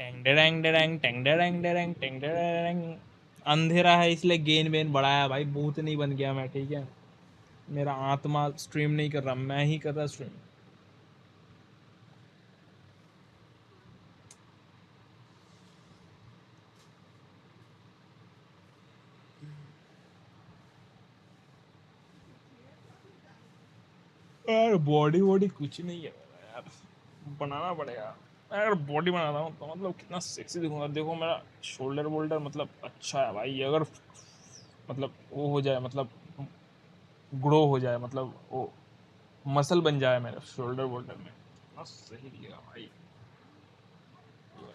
Tang डेरेंग डेरेंग टेंग डेरेंग डेरेंग टेंग डेरेंग। अंधेरा है इसलिए गेन वेन बढ़ाया भाई, भूत नहीं बन गया मैं, ठीक है। मेरा आत्मा स्ट्रीम नहीं कर रहा, मैं ही कर रहा स्ट्रीम। यार बॉडी वॉडी कुछ नहीं है मेरा यार, बनाना पड़ेगा। मैं अगर बॉडी बनाता हूँ तो मतलब कितना सेक्सी दिखूंगा। देखो मेरा शोल्डर वोल्डर मतलब अच्छा है भाई, अगर मतलब वो हो जाए, मतलब ग्रो हो जाए, मतलब वो मसल बन जाए मेरे शोल्डर वोल्डर में, कितना सही दिखेगा भाई।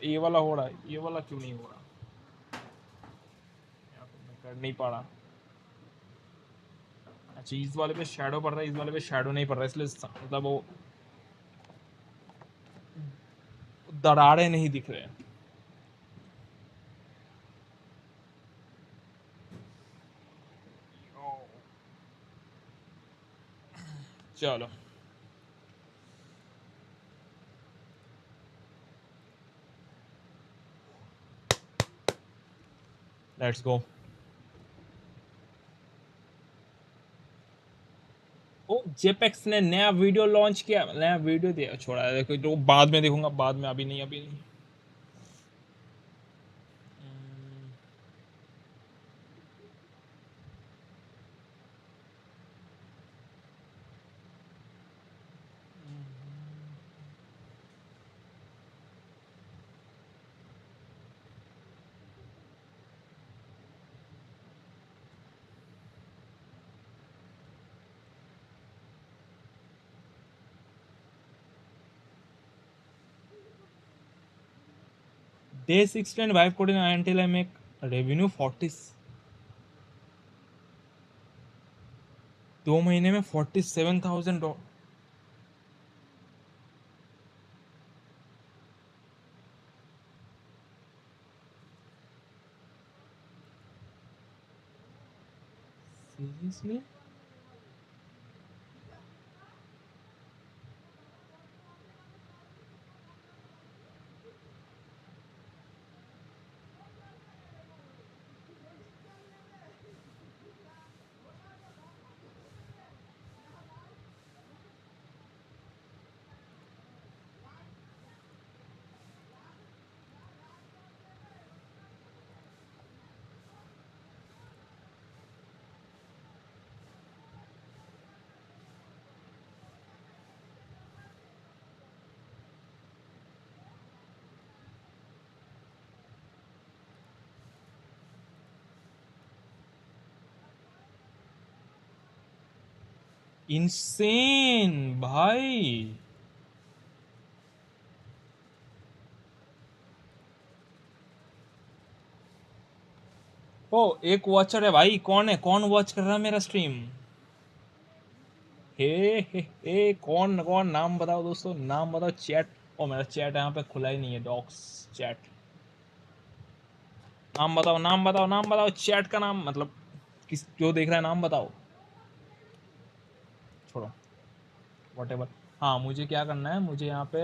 ये वाला हो रहा है, ये वाला क्यों नहीं हो रहा? या तो मैं कर नहीं पा रहा। अच्छा इस वाले पे शैडो पड़ रहा है, इस वाले पे शैडो नहीं पड़ रहा, इसलिए मतलब वो दरारें नहीं दिख रहे हैं। चलो लेट्स गो। ओ जेपेक्स ने नया वीडियो लॉन्च किया, नया वीडियो दिया, छोड़ा है देखो, जो बाद में देखूंगा, बाद में, अभी नहीं, अभी नहीं। Day 16 wife coding until I make revenue 40, 2 महीने में $47,000। सीरियसली? इंसेन भाई। ओ एक वॉचर है भाई, कौन है, कौन वॉच कर रहा है मेरा स्ट्रीम? हे हे कौन कौन, नाम बताओ दोस्तों, नाम बताओ चैट। ओ मेरा चैट यहाँ पे खुला ही नहीं है, डॉक्स चैट। नाम बताओ, नाम बताओ, नाम बताओ, चैट का नाम, मतलब किस जो देख रहा है नाम बताओ। छोड़ो, व्हाटएवर। हाँ मुझे क्या करना है, मुझे यहाँ पे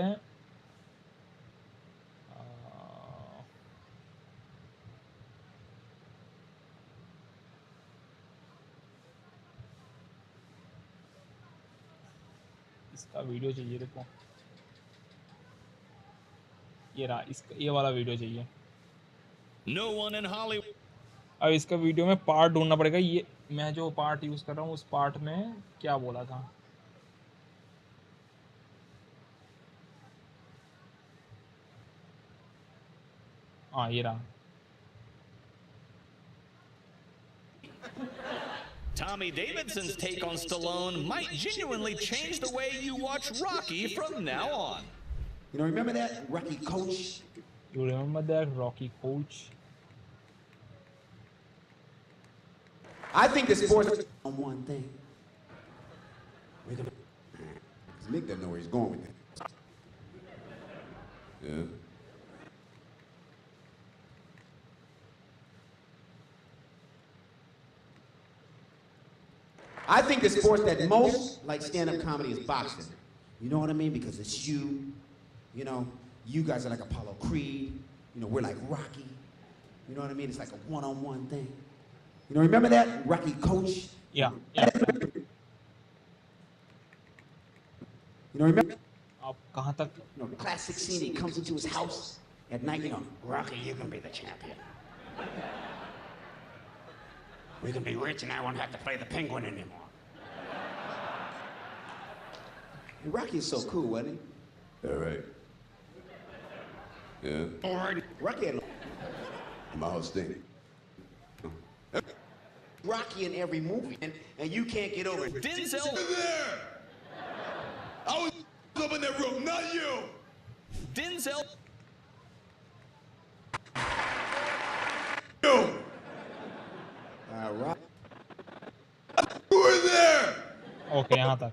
इसका वीडियो चाहिए, देखो ये रहा, इसका ये वाला वीडियो चाहिए। No one in Hollywood. अब इसका वीडियो में पार्ट ढूंढना पड़ेगा, ये मैं जो पार्ट यूज़ कर रहा हूँ उस पार्ट में क्या बोला था। हाँ ये रहा। Tommy Davidson's take on Stallone might genuinely change the way you watch Rocky from now on. You know, remember that Rocky coach? You remember that Rocky coach? I think the sports on one thing. We're gonna. Nick doesn't know where he's going with that. Yeah. I think the sport that most like stand-up comedy is boxing. You know what I mean? Because it's you. You know, you guys are like Apollo Creed. You know, we're like Rocky. You know what I mean? It's like a one-on-one thing. You know, remember that? Rocky coach? Yeah, yeah. You know, remember? आप कहाँ तक? You know, classic scene, he comes into his house at night, you know, Rocky, you're gonna be the champion. We can be rich and I won't have to play the penguin anymore. And Rocky is so cool, wasn't he? All right. Yeah. All right. Rocky had My house stink. Rocky in every movie, and you can't get over it. Denzel. There! I was up in that room, not you! Denzel. You! Rocky. You were there! Okay, यहाँ तक.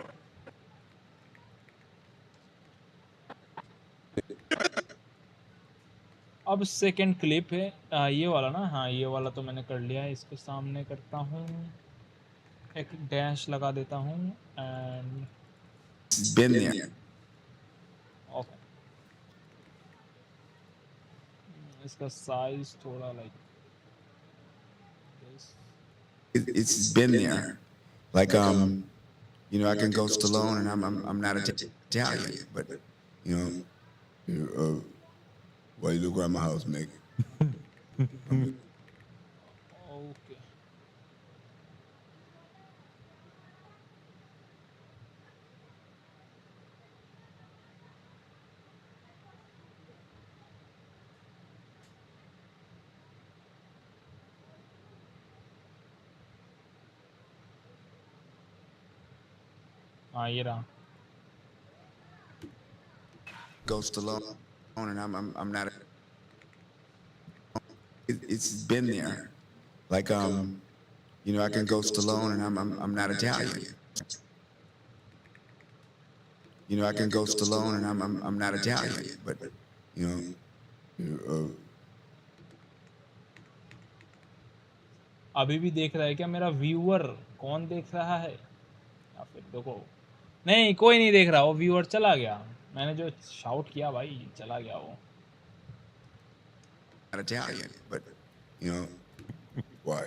अब second clip है ये वाला ना. हाँ, ये वाला तो मैंने कर लिया है. इसको सामने करता हूँ, एक डैश लगा देता हूँ एंड Been there. ओके. इसका साइज थोड़ा like It's been there. Like, you know, I can go Stallone, and I'm not Italian, but, you know, why you look around my house, Mick? Okay. हाँ, ये रहा. Go Stallone, and I'm not. It's been there. Like, you know, I can go Stallone, and I'm not Italian. You know, I can go Stallone, and I'm not Italian, but, you know, अभी भी देख रहा है क्या मेरा viewer? कौन देख रहा है? या फिर देखो, नहीं कोई नहीं देख रहा. वो व्यूअर चला गया. मैंने जो शाउट किया भाई, चला गया वो. not Italian, but, you know, why?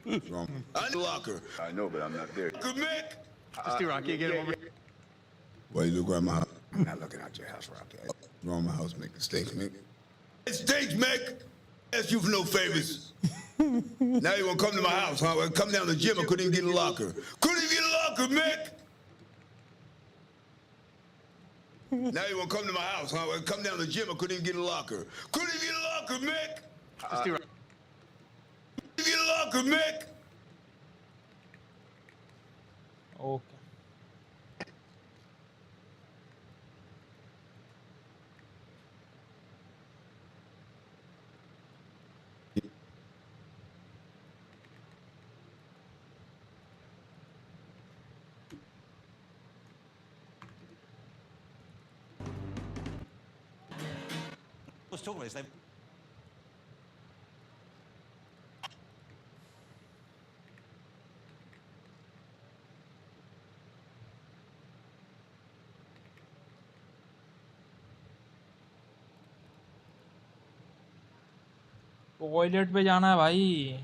What's wrong? I'm the locker. I know, but I'm not there. Good Mick. Let's do Rocky again. Why you look around my house? I'm not looking out your house, Rocky. What's wrong with my house making steaks, Mick? Steaks, Mick. Ask you for no favors. Now you want to come to my house, huh? Well, come down to the gym. I couldn't even get a locker. Couldn't even get a locker, Mick. Now you want to come to my house, huh? Well, come down to the gym. I couldn't even get a locker. Couldn't even get a locker, Mick. Let's do Rocky. Couldn't get a locker, Mick. Okay. Was talking about this. Toilet पे जाना है भाई.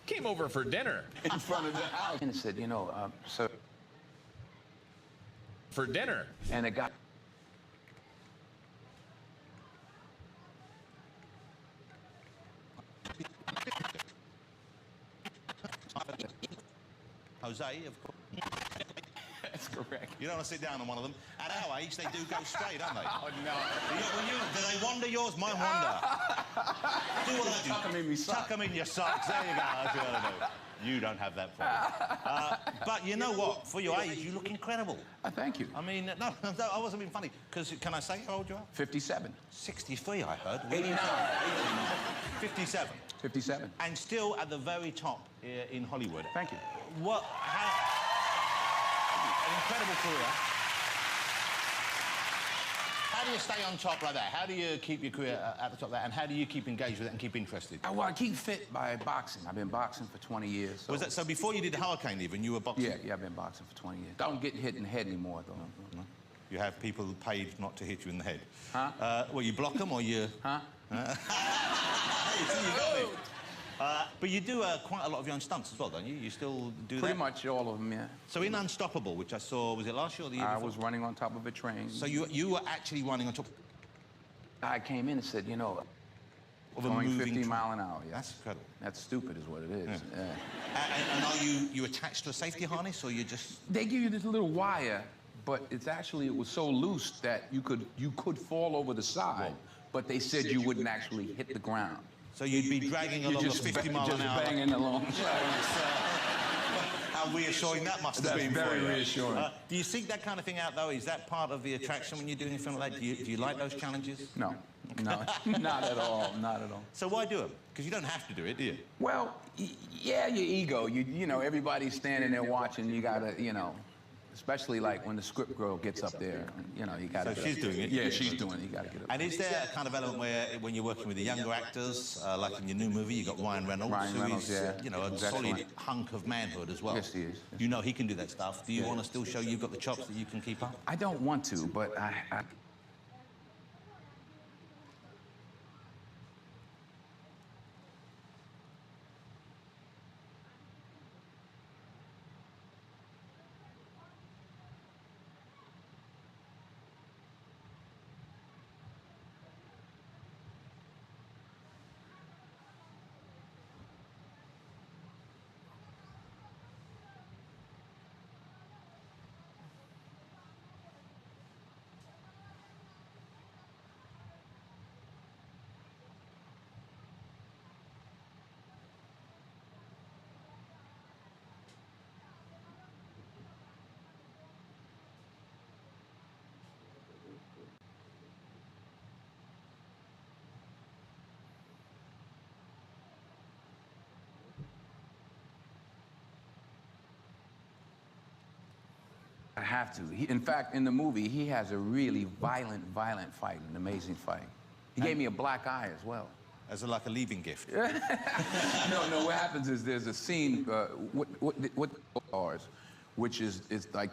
Came over for dinner. In front of the house. And said, you know, so. For dinner. And the guy. Jose, of course. That's correct. You don't want to sit down on one of them. At our age, they do go straight, don't they? Oh, no. Do they wander yours? Mine wander. Do what I do. Tuck 'em in me socks. Tuck 'em in your socks. There you go. That's what I do. You don't have that problem. But you know what? For your age, you look incredible. Thank you. I mean, no, I wasn't being funny. Because, can I say how old you are? 57. 63, I heard. 89. 57. 57. And still at the very top in Hollywood. Thank you. An incredible career. How do you stay on top like that? How do you keep your career at the top of that? And how do you keep engaged with it and keep interested? Well, I keep fit by boxing. I've been boxing for 20 years. So. Was that so? Before you did the Hurricane, even you were boxing. Yeah, I've been boxing for 20 years. Don't get hit in the head anymore, though. No. You have people paid not to hit you in the head. Huh? Well, you block them or you? Huh? See, you got me. But you do quite a lot of your own stunts as well, don't you? You still do that? Pretty much all of them, yeah. So in Unstoppable, which I saw, was it last year or the year before? I was running on top of a train. So you were actually running on top. I came in and said, you know, Of a going moving 50 train. mile an hour. Yeah. That's incredible. That's stupid, is what it is. Yeah. Yeah. And are you attached to a safety harness, or you just? They give you this little wire, but it was so loose that you could fall over the side, but they said you wouldn't actually hit the ground. So you'd be dragging along at 50 miles an hour. Banging along. How reassuring that must have That's been very for you. reassuring. Do you seek that kind of thing out, though? Is that part of the attraction when you're doing a film like that? Do you like those challenges? No, not at all, not at all. So why do them? Because you don't have to do it, do you? Well, yeah, your ego. You know, everybody's standing there watching. You gotta, you know, especially like when the script girl gets up there. You know, you gotta. So she's doing it? Yeah, she's doing it. You gotta get up. And is there a kind of element where, when you're working with the younger actors, like in your new movie, you got Ryan Reynolds, who is, you know, a solid hunk of manhood as well. Yes, he is. Yes. You know he can do that stuff. Do you want to still show you've got the chops that you can keep up? I don't want to, but I have to. In fact, in the movie, he has a really violent fight, an amazing fight. He gave me a black eye as well. As like a leaving gift? No, what happens is there's a scene, what ours, which is like...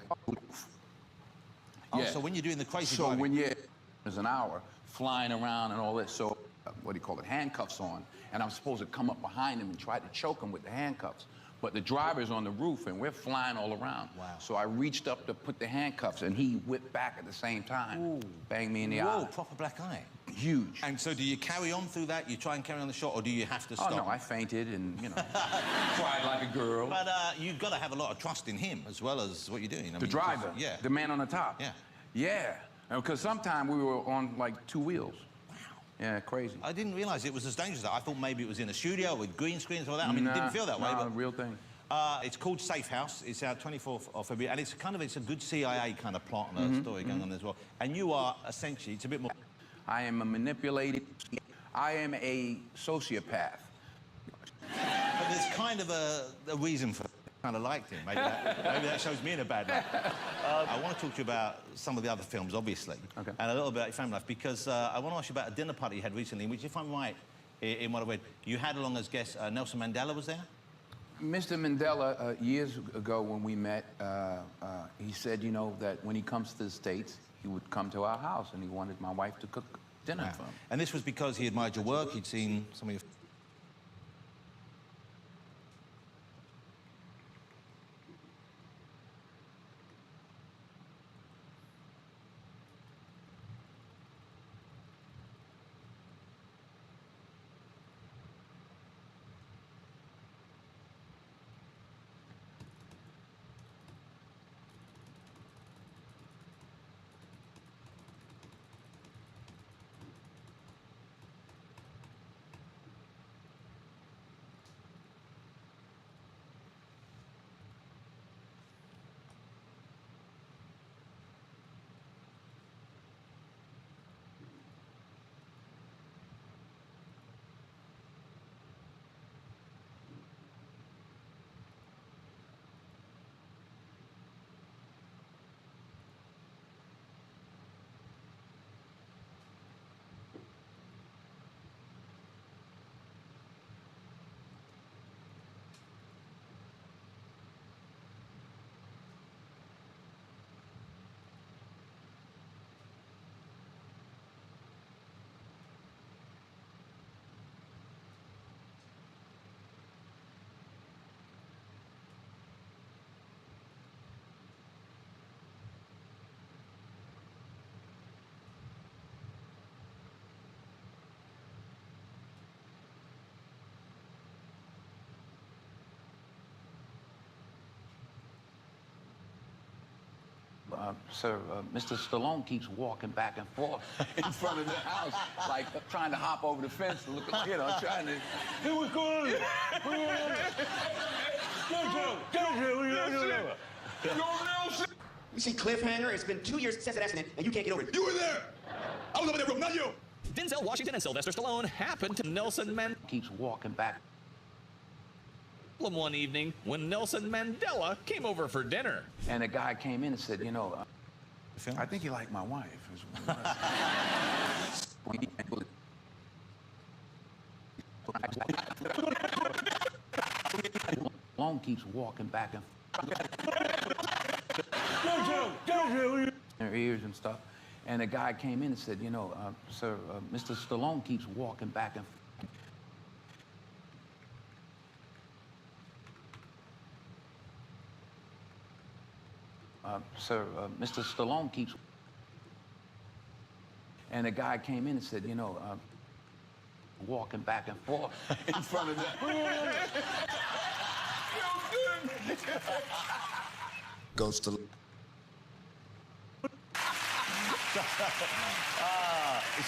Oh, so when you're doing the crazy So driving. when there's an hour flying around and all this, so what do you call it, handcuffs on, and I'm supposed to come up behind him and try to choke him with the handcuffs. But the driver's on the roof and we're flying all around. Wow. So I reached up to put the handcuffs and he whipped back at the same time. Ooh. Banged me in the Whoa, eye. proper black eye. Huge. And so do you carry on through that? You try and carry on the shot, or do you have to stop? Oh, no, I fainted and, you know, cried like a girl. But you've got to have a lot of trust in him as well as what you're doing. I The mean, driver, yeah. the man on the top. Yeah. Yeah, because sometimes we were on like 2 wheels. Wow. Yeah, crazy. I didn't realize it was as dangerous as that. I thought maybe it was in a studio with green screens or that. I mean, it didn't feel that way. No, But real thing. it's called Safe House. It's out 24th of February, and it's a good CIA kind of plot and a story going on as well. And you are essentially, it's a bit more. I am a manipulated. I am a sociopath. But there's kind of a reason for kind of liked him. Maybe that shows me in a bad light. I want to talk to you about some of the other films, obviously, and a little bit about your family life, because I want to ask you about a dinner party you had recently, in which, if I'm right, in what I read, you had along as guest Nelson Mandela was there? Mr. Mandela, years ago when we met, he said, you know, that when he comes to the States, he would come to our house, and he wanted my wife to cook dinner for him. And this was because he admired your work, he'd seen some of your... Sir, Mr. Stallone keeps walking back and forth in front of the house, like trying to hop over the fence to look, you know, trying to... Hey, what's going on? You see Cliffhanger? It's been 2 years since that accident, and you can't get over it. You were there! I was over that room, not you! Denzel Washington and Sylvester Stallone happened to Nelson Mandela Keeps walking back. one evening when Nelson Mandela came over for dinner. And a guy came in and said, you know, I think you like my wife. Stallone keeps walking back and her ears and stuff. And a guy came in and said, you know, sir, Mr. Stallone keeps walking back and sir, Mr. Stallone keeps... And a guy came in and said, you know, walking back and forth in front of the... Goes to...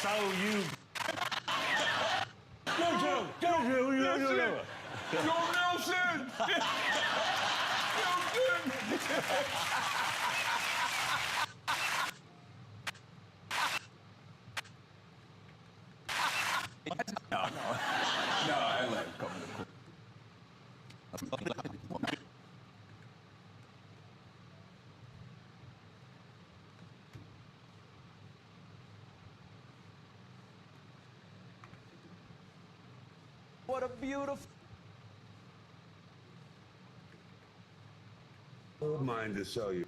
So you... No, I let him come to the... What a beautiful... Mind to sell you.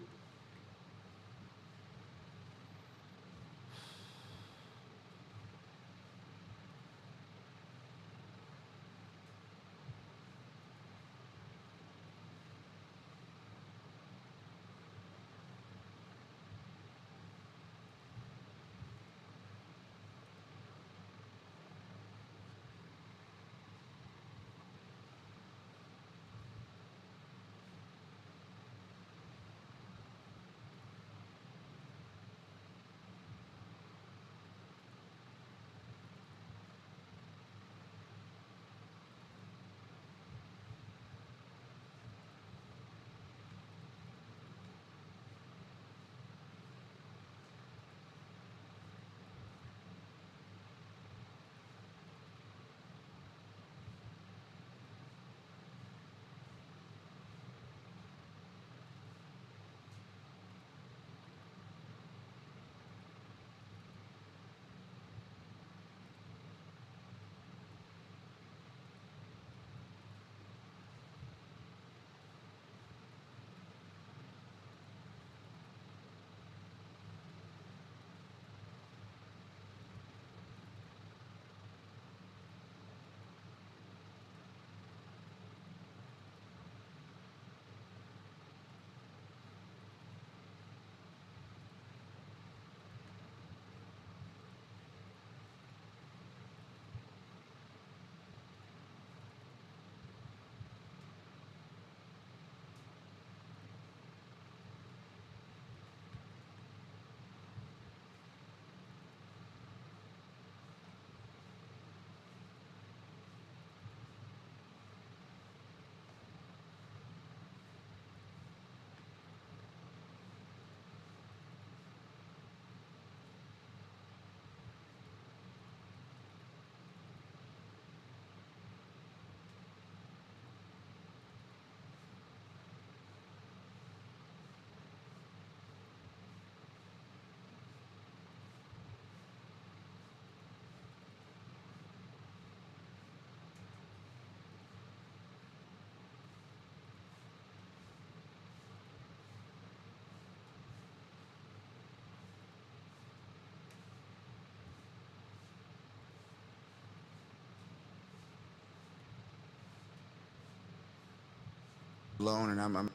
alone, and I'm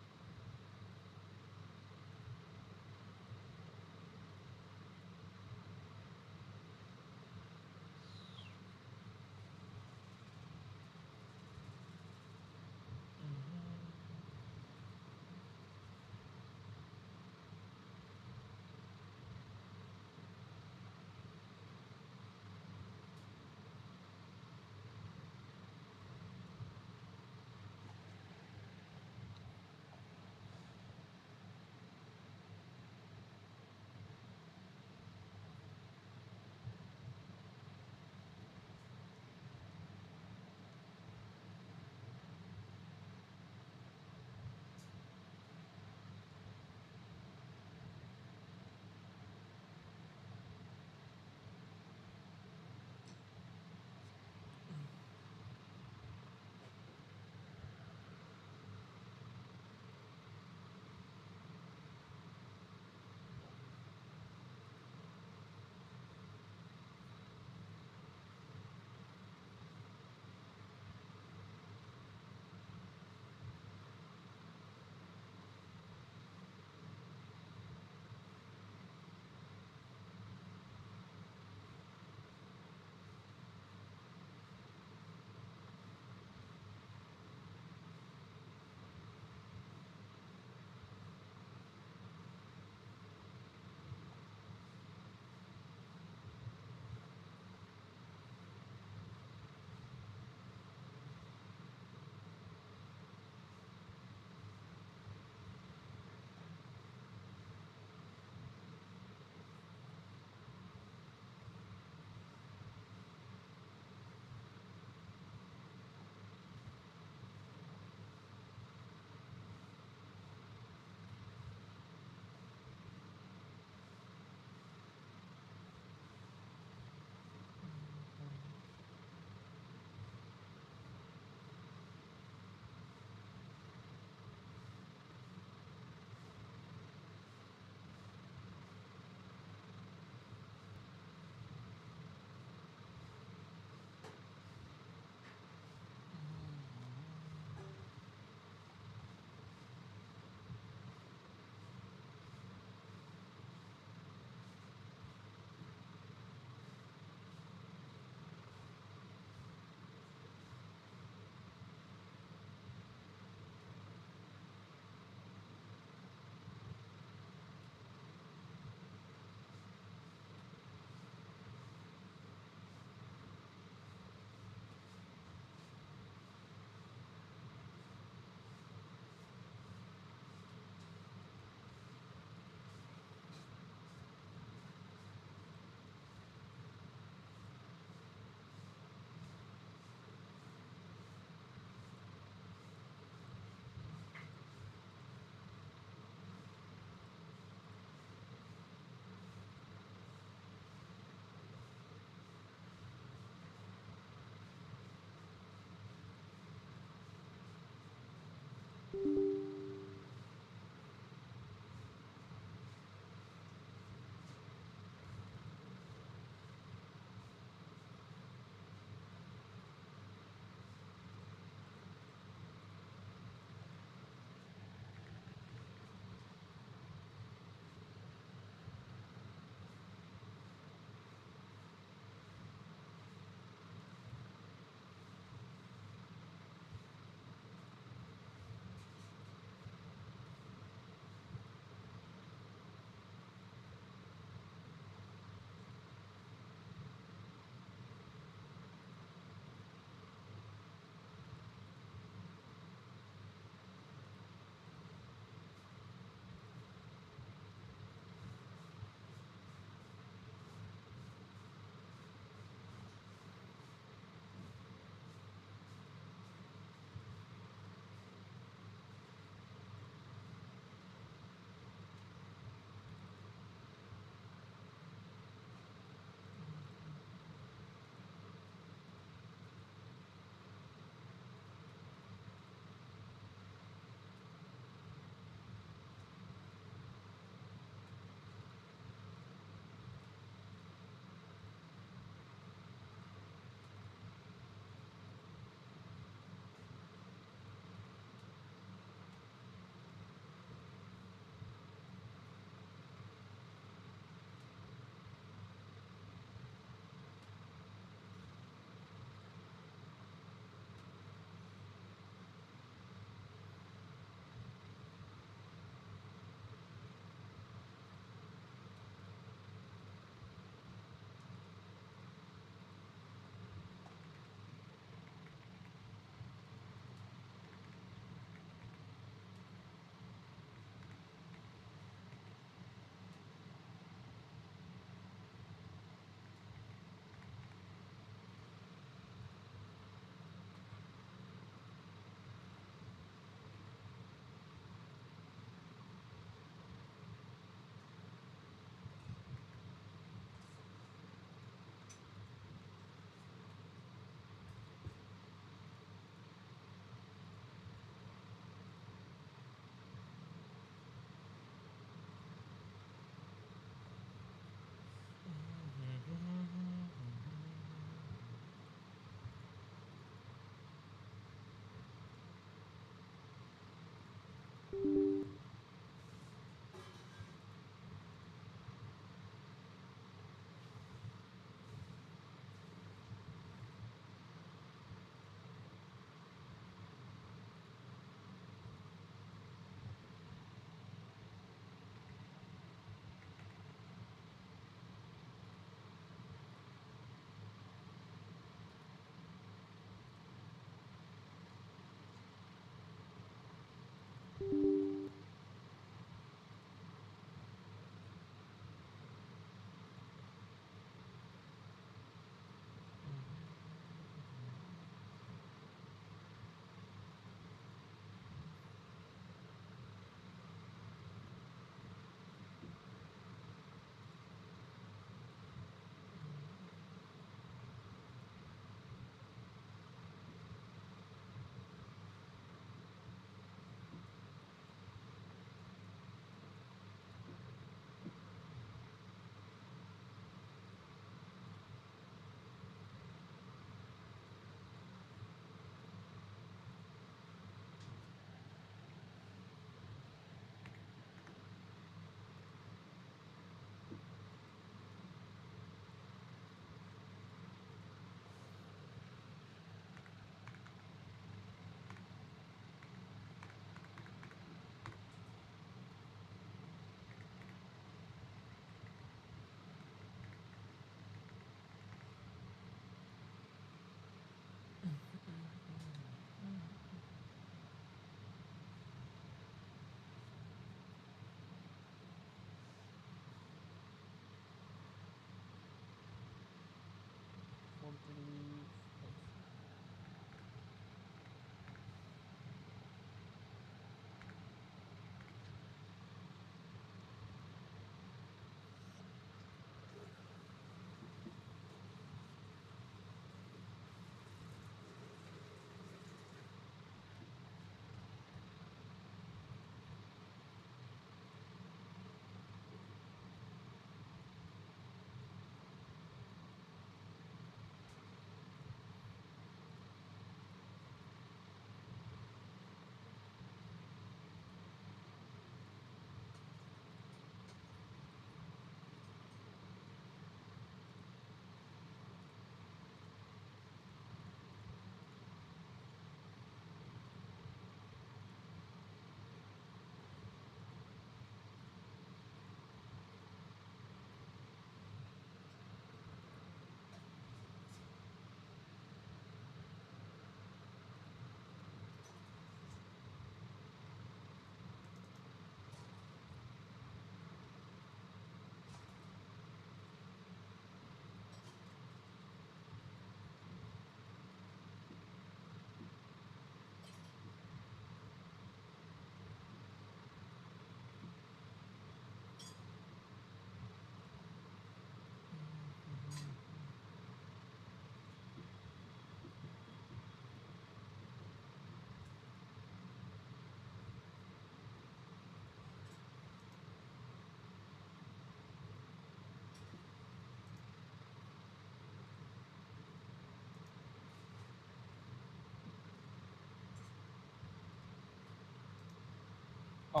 ओ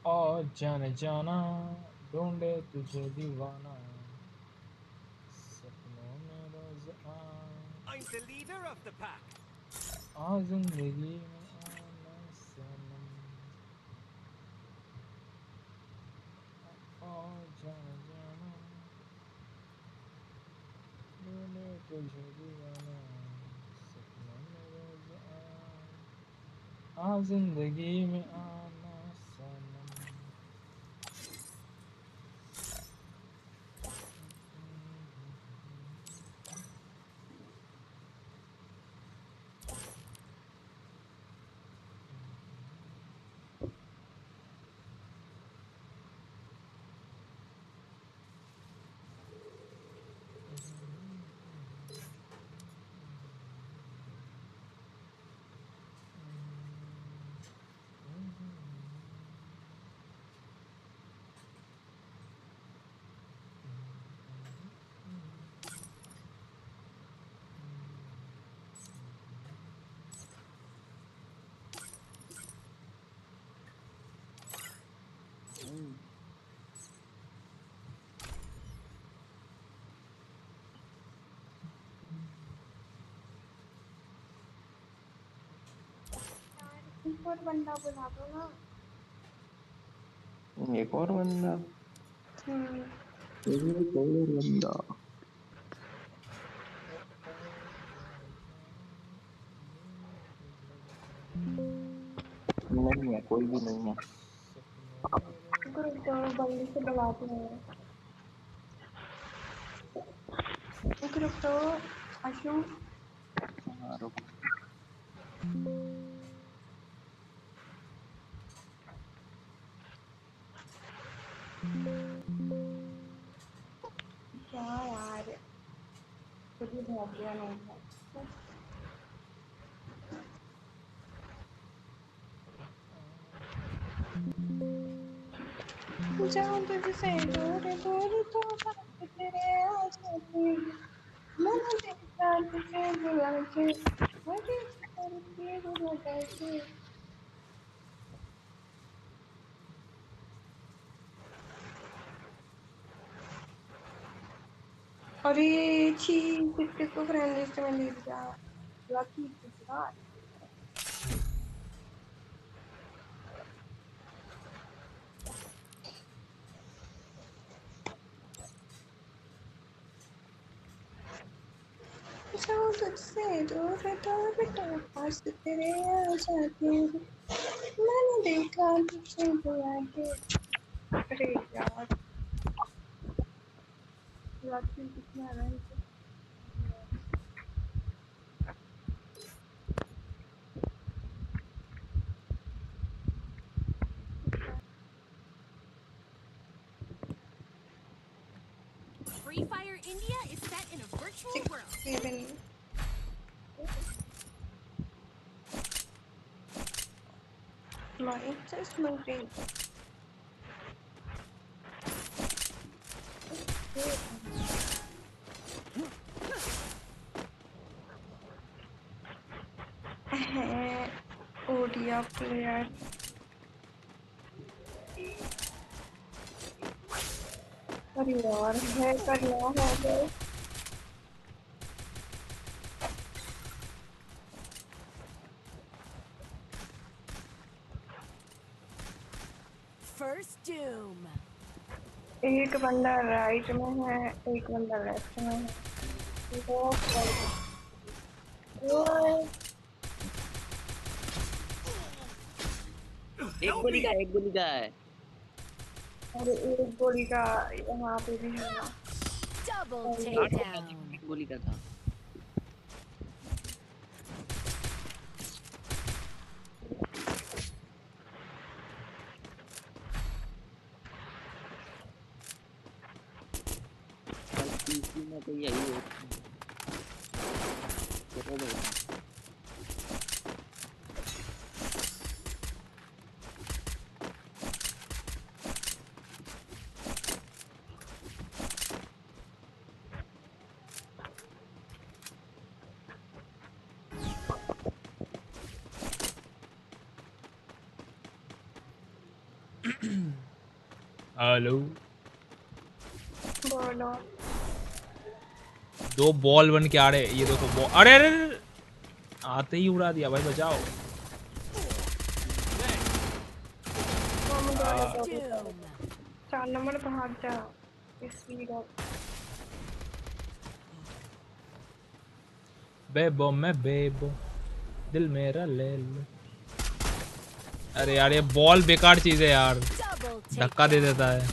ओ जाने जाना ढूंढे तुझे दीवाना सपनों में रोज I'm the leader of the pack. आ जिंदगी में आना सनम ओ जाने जाना ढूंढे तुझे दीवाना सपनों में रोज आ जिंदगी में आना सनम एक और बंदा बुला दो ना। एक और बंदा, हम्म। एक और बंदा नहीं है, कोई भी नहीं है। ग्रुप दो बंदी से बुलाते हैं। ग्रुप दो अशु। हाँ, रुक। क्या यार, खुद ही भाग गया नहीं है। जाऊं तुझसे दूर दूर तो बात तेरे आ जाती। मैंने देखा तुझे बुला के, मुझे करके बुला के। अरे छी, किसके को फ्रेंड लिस्ट में ले लिया। लकी गुजरात। जाऊं तुझसे दूर दूर तो पास तेरे आ जाती। मैंने देखा तुझे बुला के। अरे यार, लकी कितना रहा है। Free Fire India is set in a virtual world. 7 my just moving. Odia player. अरे यार, है करना है। First Doom. एक बंदा राइट में है, एक बंदा लेफ्ट में है। एक गोली का, एक गोली का है। और एक गोली का यहाँ पे भी है। Double एक takedown. गोली का था। पीसी में तो यही है। चलो देखो। हेलो। बोलो। 2 बॉल बन के आ रहे, ये देखो बॉल, अरे अरे अरे! आते ही उड़ा दिया भाई, बचाओ। मुझे वाले 4 नंबर भाग जा। Speed up. बेबो मैं बेबो, दिल मेरा ले लो। अरे यार ये बॉल बेकार चीज है यार, धक्का दे देता है।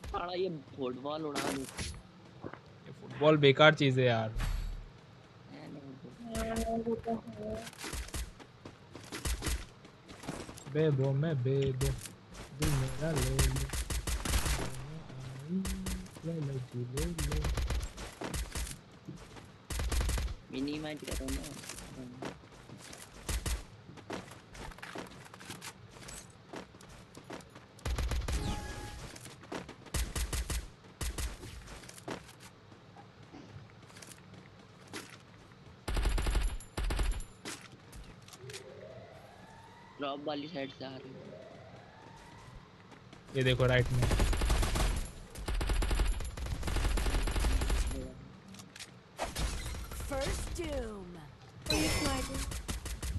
साला ये फुटबॉल उड़ा दे। ये फुटबॉल बेकार चीज है यार। बेबो मैं बेबो, दिल मेरा ले लो, ले लो जी ले लो। मिनी मैच करो ना। ड्रॉप वाली साइड से आ रही है। ये देखो राइट में।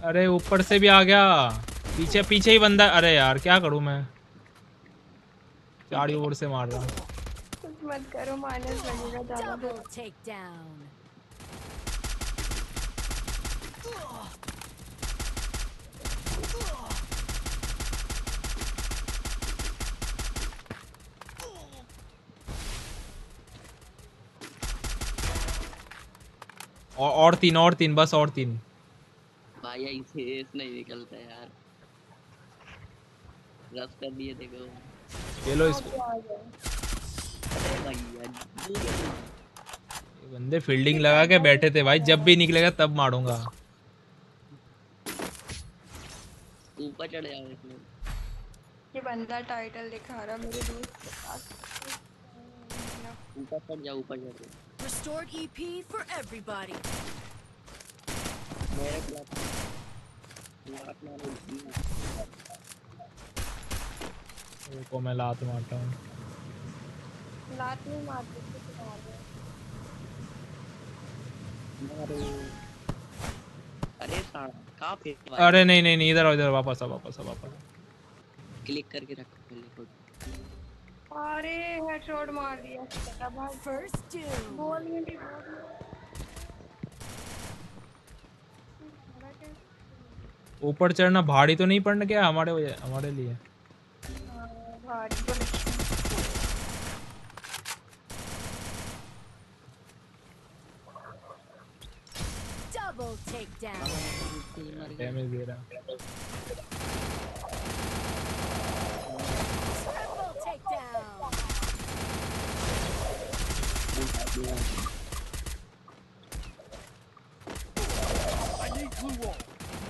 अरे ऊपर से भी आ गया, पीछे पीछे ही बंदा। अरे यार क्या करूं मैं, चारों ओर से मार रहा हूं। कुछ मत करो, माइनस लगेगा ज्यादा। और 3 बस, और 3। भाई ऐसे एस नहीं निकलता यार। रस कर दिए देखो। ये लो इसको। भाई यार ये बंदे फील्डिंग लगा के बैठे थे भाई, जब भी निकलेगा तब मारूंगा। ऊपर चढ़ जाओ इसमें। ये बंदा टाइटल दिखा रहा मेरे दोस्त के पास। ऊपर चढ़ जाओ, ऊपर चढ़ जाओ। Restored EP for everybody. मेरे खिलाफ लात मारो। को मैं लात मारता हूँ। लात में मारते थे तो मारो। अरे साला कहाँ पे? अरे नहीं नहीं नहीं, इधर इधर वापस आ, वापस आ, वापस आ। क्लिक करके रखो पहले खुद। अरे हेडशॉट मार दिया भाई। First doom. बॉल में भी ऊपर चढ़ना भारी तो नहीं पड़ना क्या हमारे हमारे लिए? भारी तो नहीं। Double takedown. डैमेज दे रहा। Triple takedown. I need glue wall.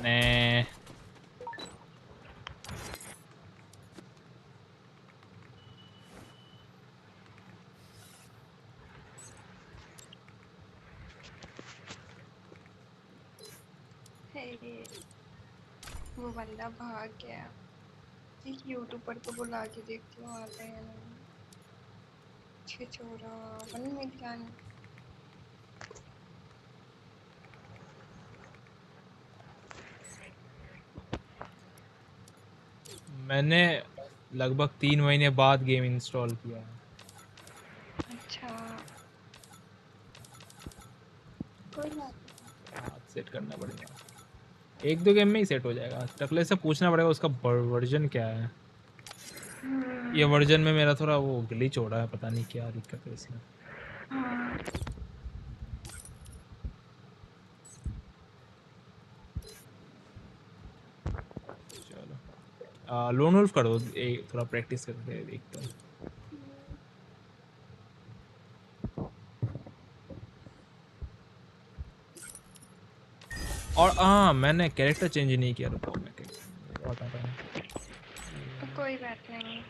Nee. वो बंदा भाग गया। एक यूट्यूब पर तो बुला के देखती हूँ आते हैं नहीं। छिछोरा बन में जान। मैंने लगभग 3 महीने बाद गेम इंस्टॉल किया है। अच्छा कोई बात हाथ सेट करना पड़ेगा, 1-2 गेम में ही सेट हो जाएगा। टकले से पूछना पड़ेगा उसका वर्जन क्या है। ये वर्जन में मेरा थोड़ा वो ग्लिच हो रहा है, पता नहीं क्या दिक्कत है इसमें। चलो लोन वुल्फ कर दो, थोड़ा प्रैक्टिस करके देखते हैं। और हाँ मैंने कैरेक्टर चेंज नहीं किया, रुको मैं बताता हूँ। तो कोई बात नहीं।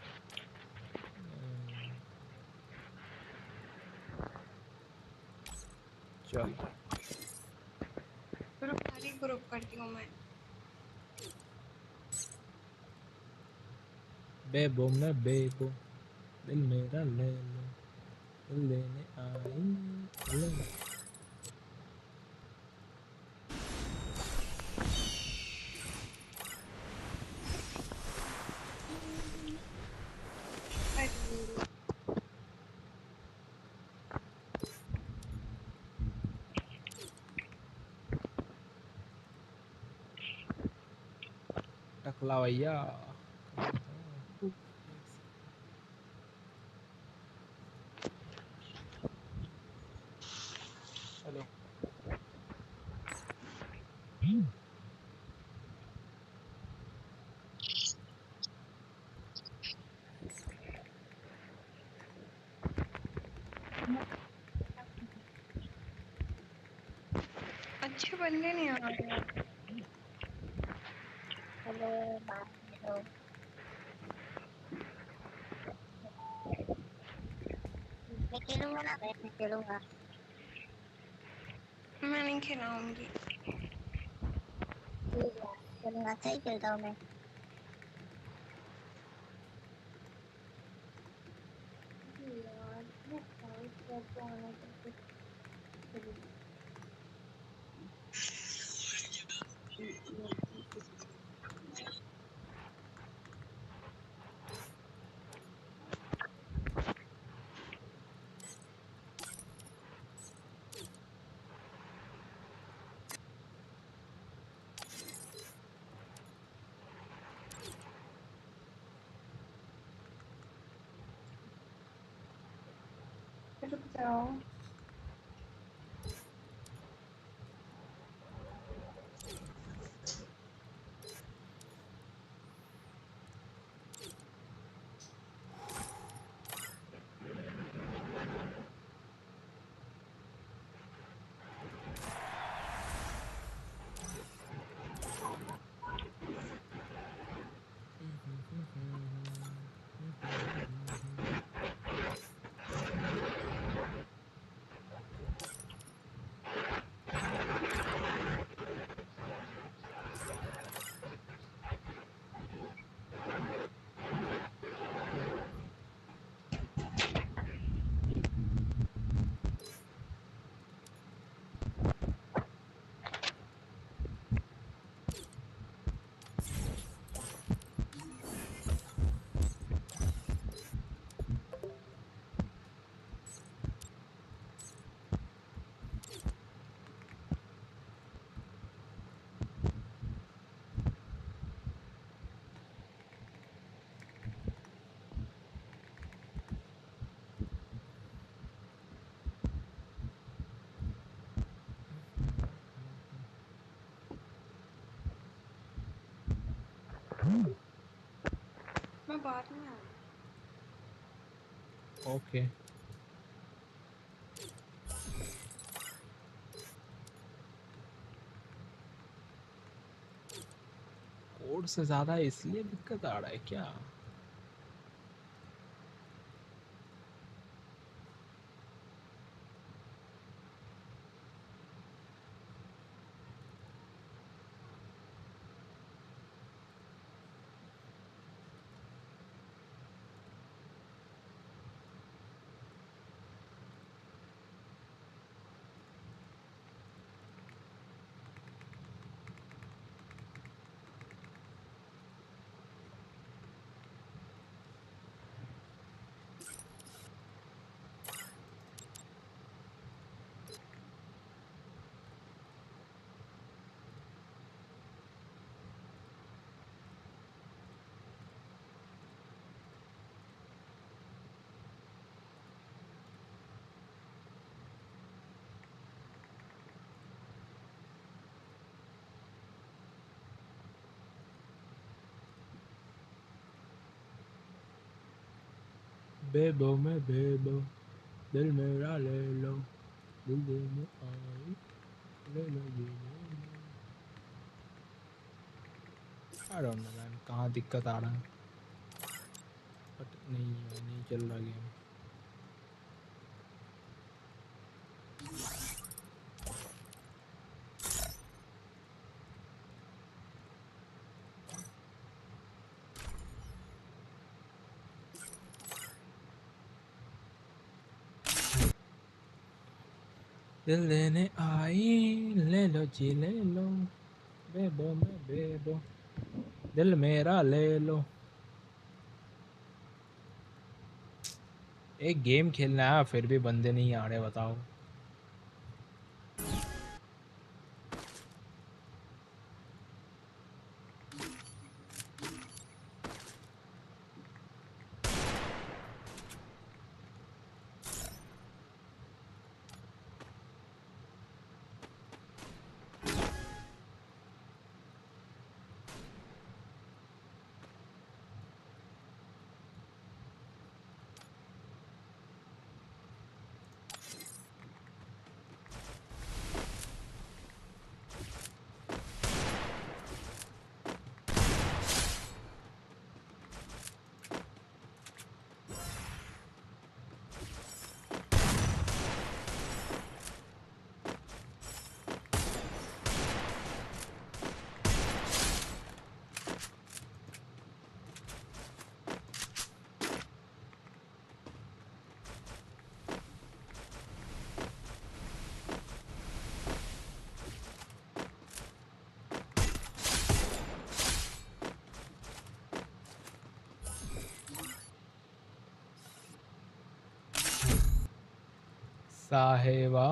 चल ग्रुप करती हूँ मैं। बेबो मैं बेबो दिल मेरा ले लो दिल लेने आई ले टकला भैया हेलो अच्छे बंदे नहीं आ रहे। हेलो बाय हेलो मैं खेलूंगा ना मैं खेलूंगा मैं नहीं खिलाऊंगी। ठीक है खेलूंगा अच्छा ही खेलता हूँ मैं यार मैं फाइट करके आने के लिए रुक जाओ। मैं बाद में आऊँ। ओके कोड से ज्यादा इसलिए दिक्कत आ रहा है क्या बेबो मैं बेबो दिल मेरा ले लो दिल लेने आई ले लो ये ले लो आई डोंट नो मैन कहाँ दिक्कत आ रहा है बट नहीं चल रहा गेम दिल लेने आई, ले लो जी ले लो, बेबो मैं बेबो, दिल मेरा ले लो। एक गेम खेलना है फिर भी बंदे नहीं आ रहे, बताओ। साहेबा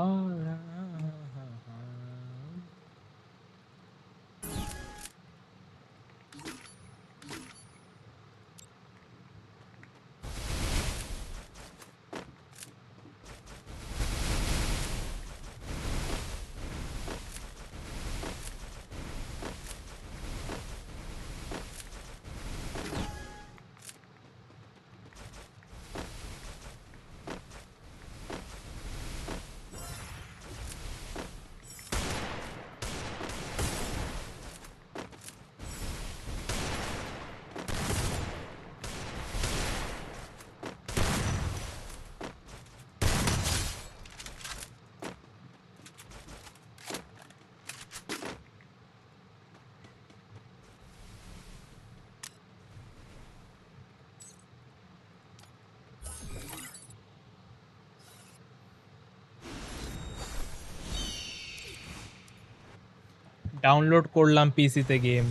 डाउनलोड করলাম পিসিতে গেম।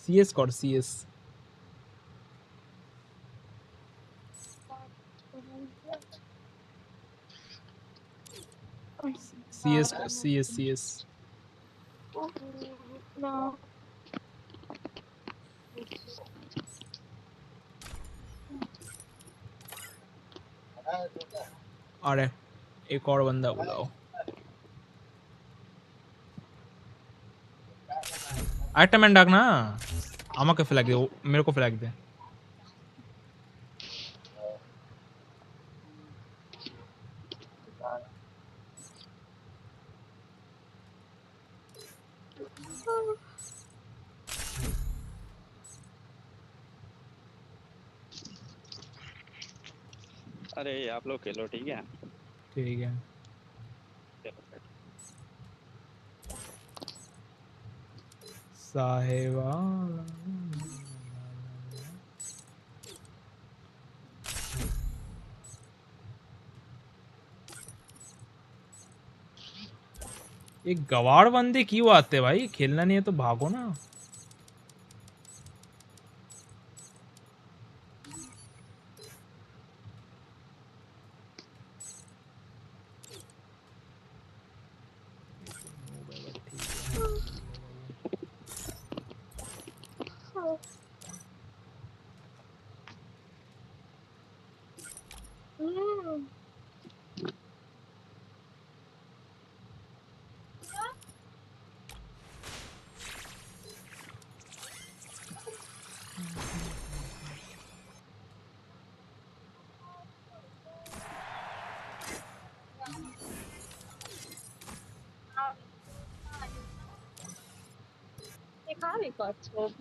সিএস কর সিএস। সিএস কর সিএস সিএস। No. अरे एक और बंदा बुलाओ। আরেকটা ম্যান ডাক না, আমাকে ফ্ল্যাগ দে, मेरे को फ्लैग दे। अरे आप लोग खेलो, ठीक है? ठीक है। साहेबा ये गवार बंदे क्यों आते भाई? खेलना नहीं है तो भागो ना। এখানে কচ্ছপ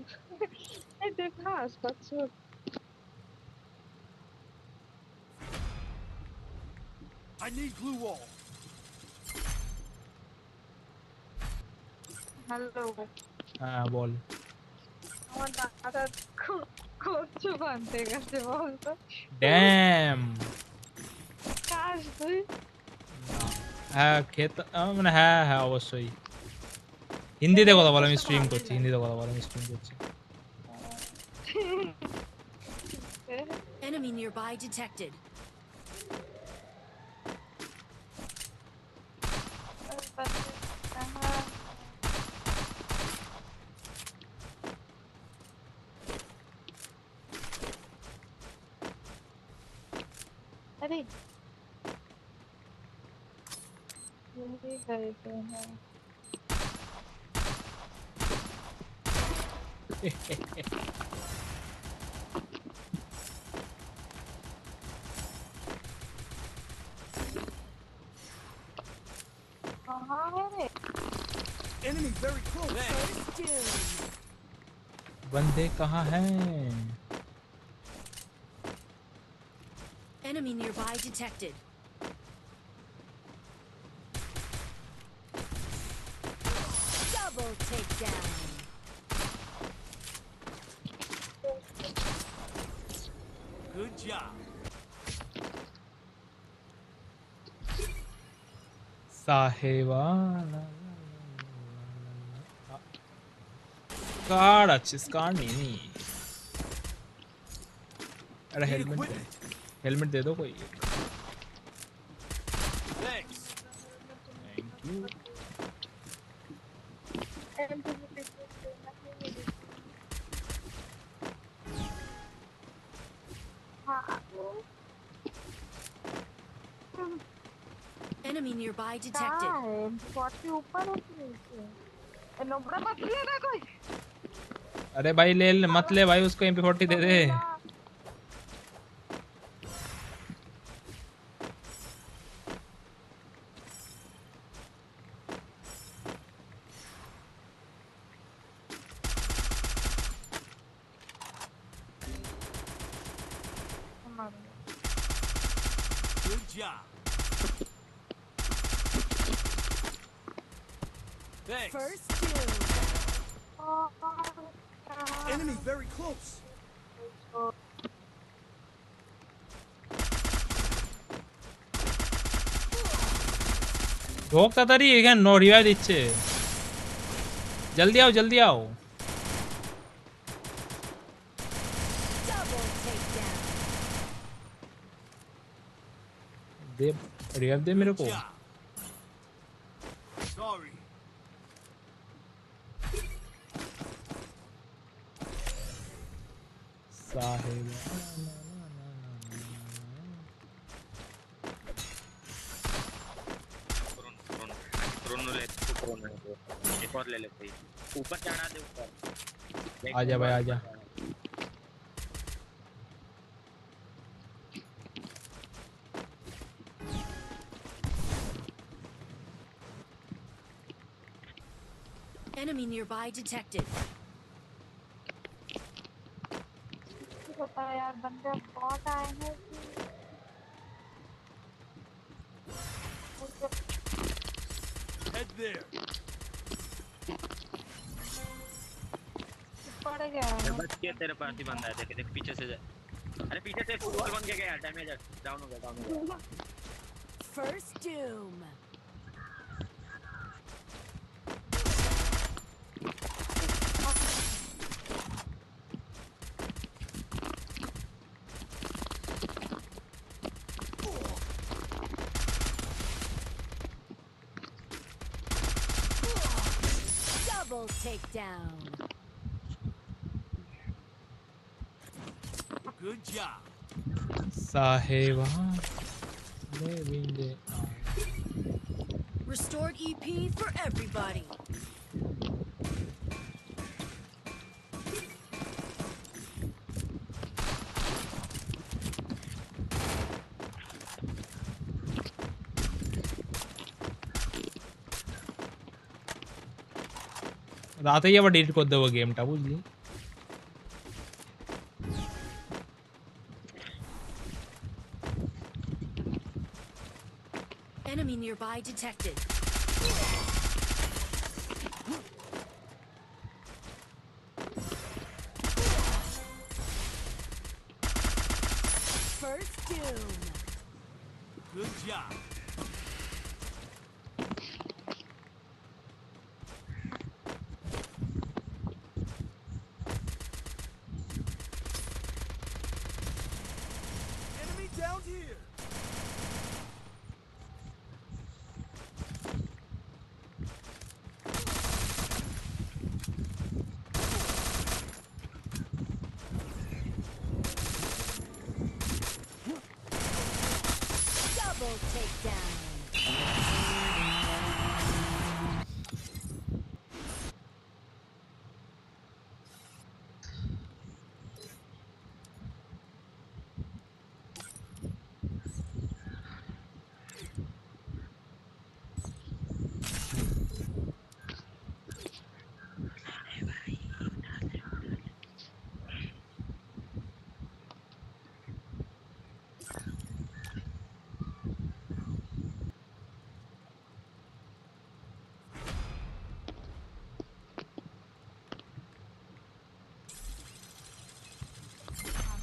এই দেখাস কচ্ছপ I need glue wall. Hello हाँ बोल। আমার দাদা করছো বানতে গেছে বলতো ড্যাম। কাশ তুই হ্যাঁ খেতে মানে হ্যাঁ হ্যাঁ অবশ্যই। হিন্দিতে কথা বল, আমি স্ট্রিম করছি। হিন্দিতে কথা বল, আমি স্ট্রিম করছি। Enemy nearby detected. अरे जल्दी करते हैं कहाँ है रे Enemy very close. बंदे कहाँ हैं? Enemy nearby detected. Double takedown. Good job. साहेबा स्कार अच्छे स्कार नहीं। अरे हेलमेट दे दो कोई। Thanks. Thank you. Enemy nearby detected. के ऊपर नोबड़ा मत लेना कोई अरे भाई मत ले भाई, उसको MP40 दे दे। Good job. Thanks. First kill. Enemy very close. ঢোক তাড়াতাড়ি, এখানে নো রিভাইভ দিচ্ছে। জলদি आओ জলদি आओ। Double takedown. दे रिवाइव दे मेरे को। Sorry. साहेब एक और ले लेते हैं। ऊपर चढ़ा दे ऊपर। आजा भाई आजा। Enemy nearby detected. पता है यार बंदे बहुत आए हैं Head there. पड़ गया बच के तेरे पास ही बंदा है। देख देख पीछे से जा। अरे पीछे से फुटबॉल बन के गया। डैमेज डाउन हो गया डाउन हो गया। First doom. Double takedown. Good job. साहेबा Restored EP for everybody. রাতেই আবার ডিলিট করে দেবো গেমটা, বুঝলি? Enemy nearby detected. Good job. Enemy down here. Double takedown.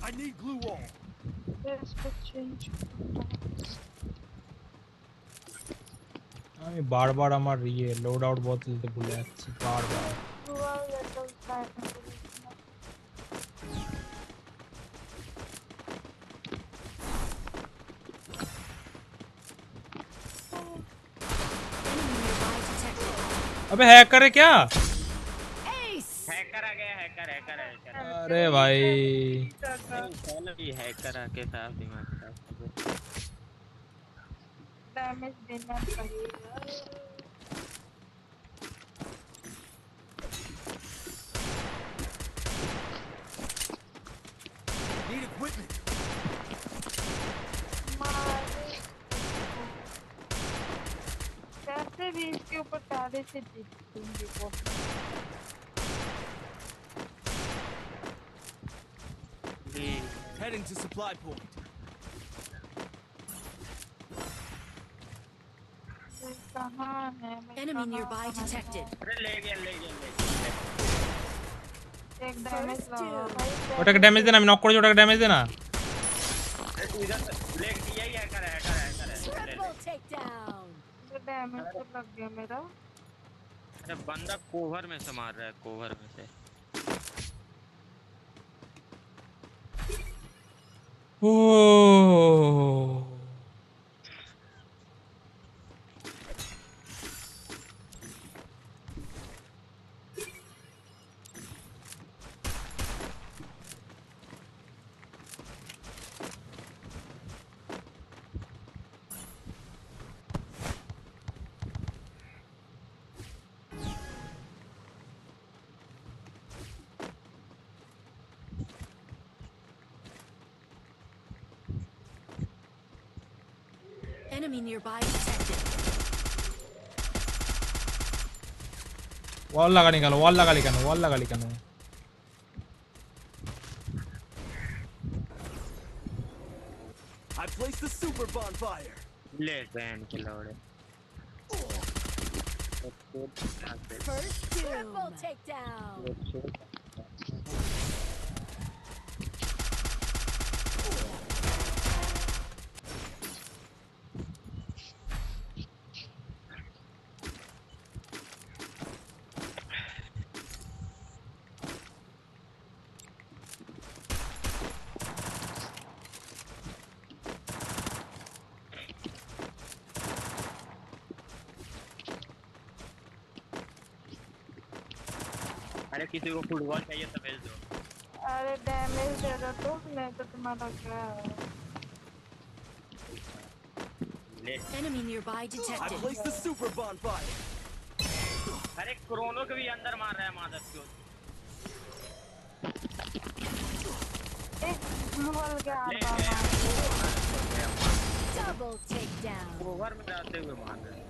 I need glue wall. Let's change. আমি বারবার আমার ইয়ে লোড আউট বদলতে ভুলে যাচ্ছি বারবার। अबे हैकर है क्या? हैकर आ गया, हैकर। अरे भाई चलो ये हैकर आके साफ दिमाग खराब कर दे। डैमेज देना पड़ेगा। Need equipment. कैसे भी इसके ऊपर तारे से जीतेंगे वो। Heading to supply point. Enemy nearby detected. अरे ले गया। एक डैमेज लगा। ওটাকে ড্যামেজ দেনা, আমি নক করেছি, ওটাকে ড্যামেজ দেনা। इधर ले यही हैकर है। Triple takedown. डैमेज तो लग गया मेरा। अरे बंदा कोवर में से मार रहा है, कोवर में से। ओह Enemy nearby detected. ওয়াল লাগানি কেন, ওয়াল লাগালি কেন, ওয়াল লাগালি কেন? I placed the super bonfire. ले बैन के लौड़े। First triple takedown. अरे किसी को फुटबॉल चाहिए तो भेज दो। अरे डैमेज दे दो तो नहीं तो तुम्हारा क्या है? Enemy nearby I detected. placed the super bonfire. अरे क्रोनो के भी अंदर मार रहा है मादर को। एक ग्लूवल गया। Double takedown. कोवर में जाते हुए मार रहा है।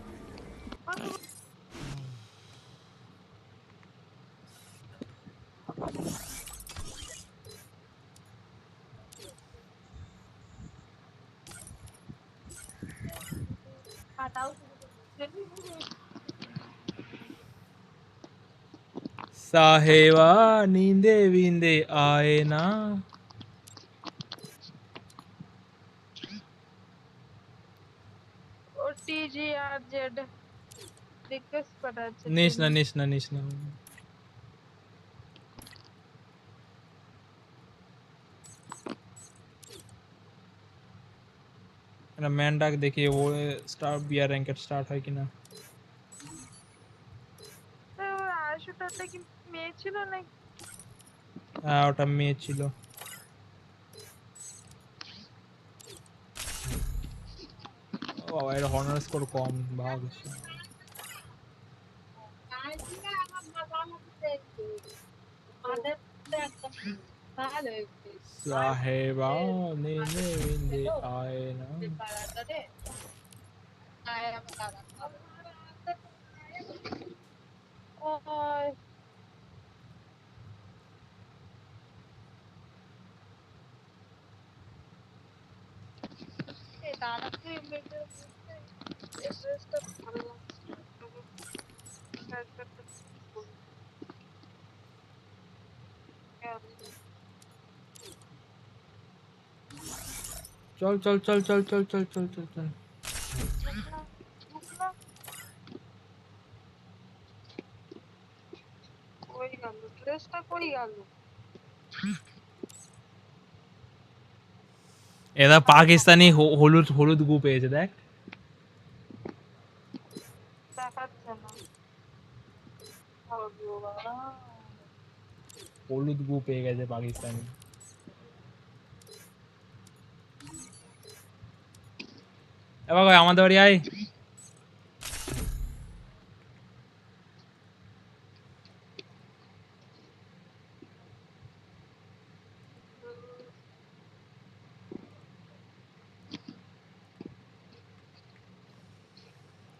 साहेबा नींदे वींदे आए ना। DGRZ request পাঠাচ্ছে নিস না একটা ম্যান ডাক দেখি ও স্টার বিয়ার র্যাঙ্কেড স্টার্ট হয় কিনা। তো আশুটাটা কি মেয়ে ছিল নাকি? হ্যাঁ ওটা মেয়ে ছিল। ও বাবা এর হনার স্কোর কম ভাগ। साहेबा नींदे विंदे आए ना। चल चल चल चल चल चल चल चल चल কই গেল ড্রেসটা কই গেল? এরা পাকিস্তানি হলুদ হলুদ গু পেয়েছে দেখ। দেখাচ্ছে না। হলুদ গু পেয়ে গেছে পাকিস্তানি। এবার কই আমাদের বাড়ি আয়।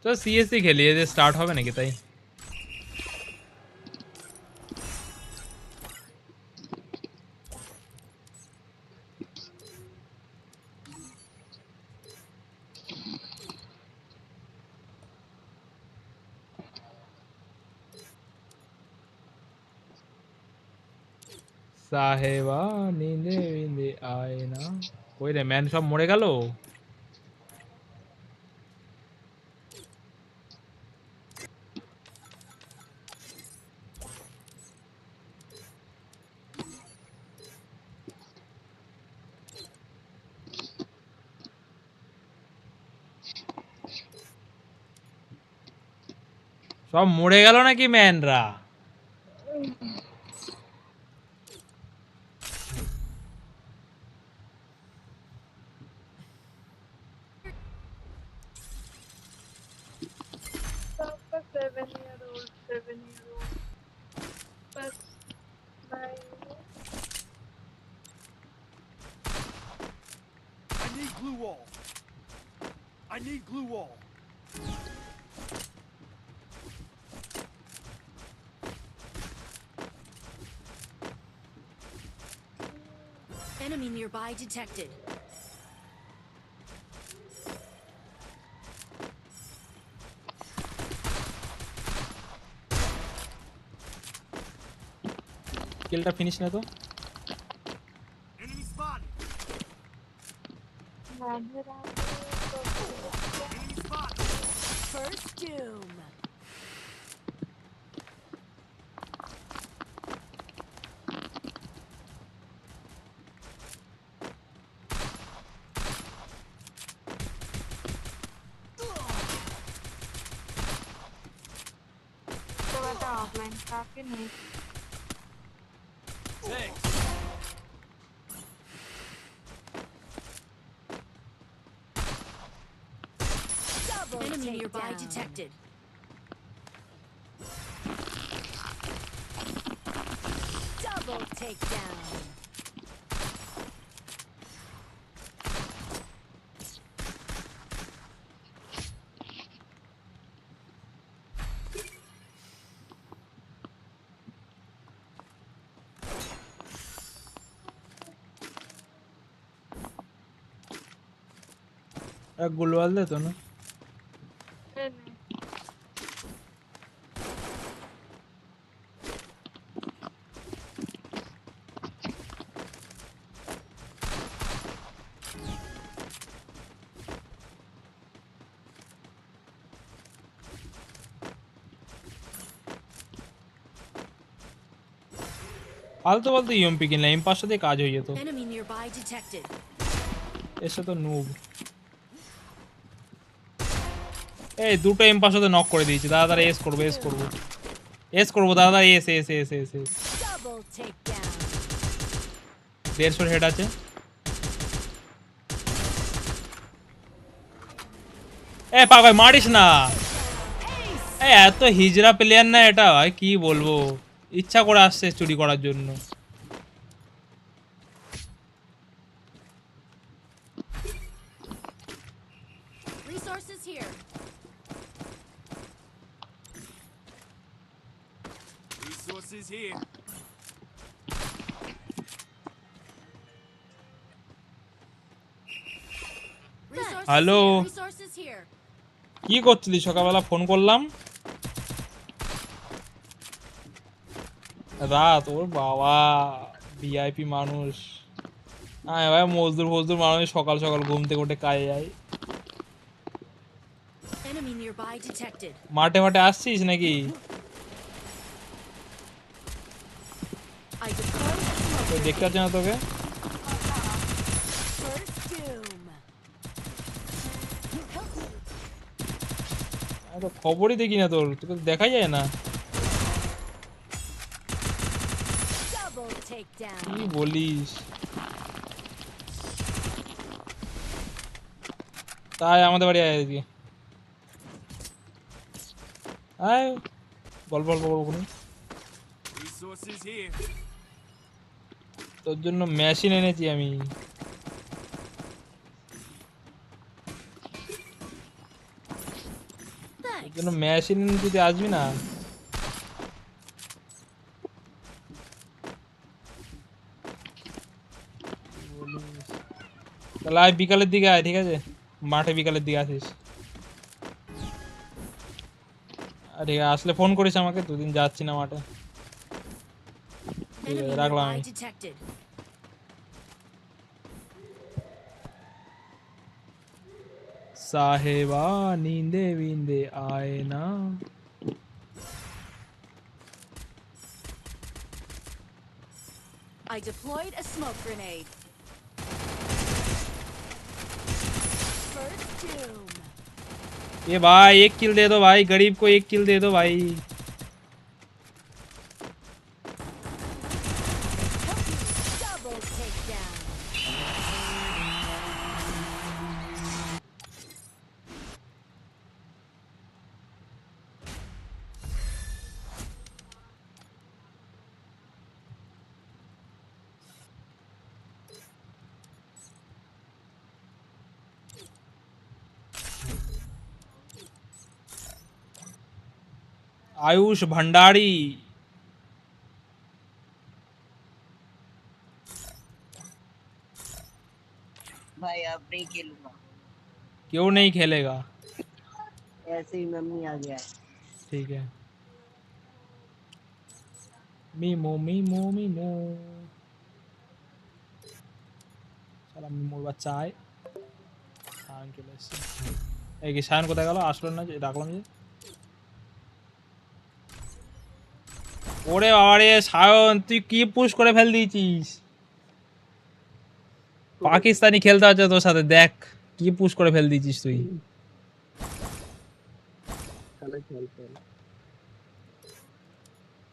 তো সিএসসি খেলি যে স্টার্ট হবে নাকি তাই। সাহেবা নীন্দে বিন্দে আয় না। কই রে ম্যান সব মরে গেল। সব মরে গেল নাকি ম্যানরা। Doctor 7-year-old, 7-year-old. But my I need glue wall. I need glue wall. Enemy nearby detected. কিলটা ফিনিশ না তো। Enemy spotted. Enemy spotted. First doom. तो बता ऑफलाइन काफी नहीं। Enemy nearby detected. Double takedown. এক গোলওয়াল দে তো না। ফালতু ফালতু ইএমপি কিনলাম, M5 দিয়ে কাজ হয়ে যেত। Enemy nearby detected. এসে তো নুব। এই দুটো M5 তে নক করে দিয়েছি। দাদা দাদা এস করবো দাদা, S S S S S. Double takedown. 150 head আছে। এ পাগল মারিস না। এত হিজড়া প্লেয়ার না এটা ভাই, কি বলবো, ইচ্ছা করে আসছে চুরি করার জন্য। Resources here. Resources here. Hello, Resources here. কি করছিলি? সকালবেলা ফোন করলাম, রাত। ওর বাবা ভিআইপি মানুষ। হ্যাঁ ভাই, মজদুর মানুষ, সকাল সকাল ঘুম থেকে উঠে কাজে যায়। Enemy nearby detected. মাঠে মাঠে আসছিস নাকি? I deployed a smoke তো দেখতে পাচ্ছি না তোকে। First doom. আমি তো খবরই দেখি না তোর, তোকে দেখা যায় না। Double takedown. কি বলিস? তাই আমাদের বাড়ি আয় আজকে। আয়, গল্প করবো নি। Resources here. তোর জন্য মেশিন এনেছি আমি। তোর জন্য মেশিন এনেছি, তুই আসবি না? তাহলে আয় বিকালের দিকে আয়, ঠিক আছে? মাঠে বিকালের দিকে আসিস। ঠিক আছে, আসলে ফোন করিস আমাকে, দুদিন যাচ্ছি না মাঠে। ঠিক আছে, রাখলাম আমি। Detected. সাহেবা নীন্দে বিন্দে আয় না। I deployed a smoke grenade. First doom. ये भाई 1 किल दे दो भाई, गरीब को 1 किल दे दो भाई। Double takedown. आयुष भंडारी। भाई अब नहीं खेलूंगा। क्यों नहीं खेलेगा? ऐसे ही मम्मी आ गया है। ठीक है। Memo memo memo. साला मीमोर বাচ্চা আয়। শায়ন চলে এসেছে। এই কি শায়ন কোথায় গেল? আসলো না যে, ডাকলাম যে। ওরে বাবারে শায়ন, তুই কি পুশ করে ফেল দিয়েছিস? পাকিস্তানি খেলতে হচ্ছে তোর সাথে, দেখ কি পুশ করে ফেল দিয়েছিস তুই।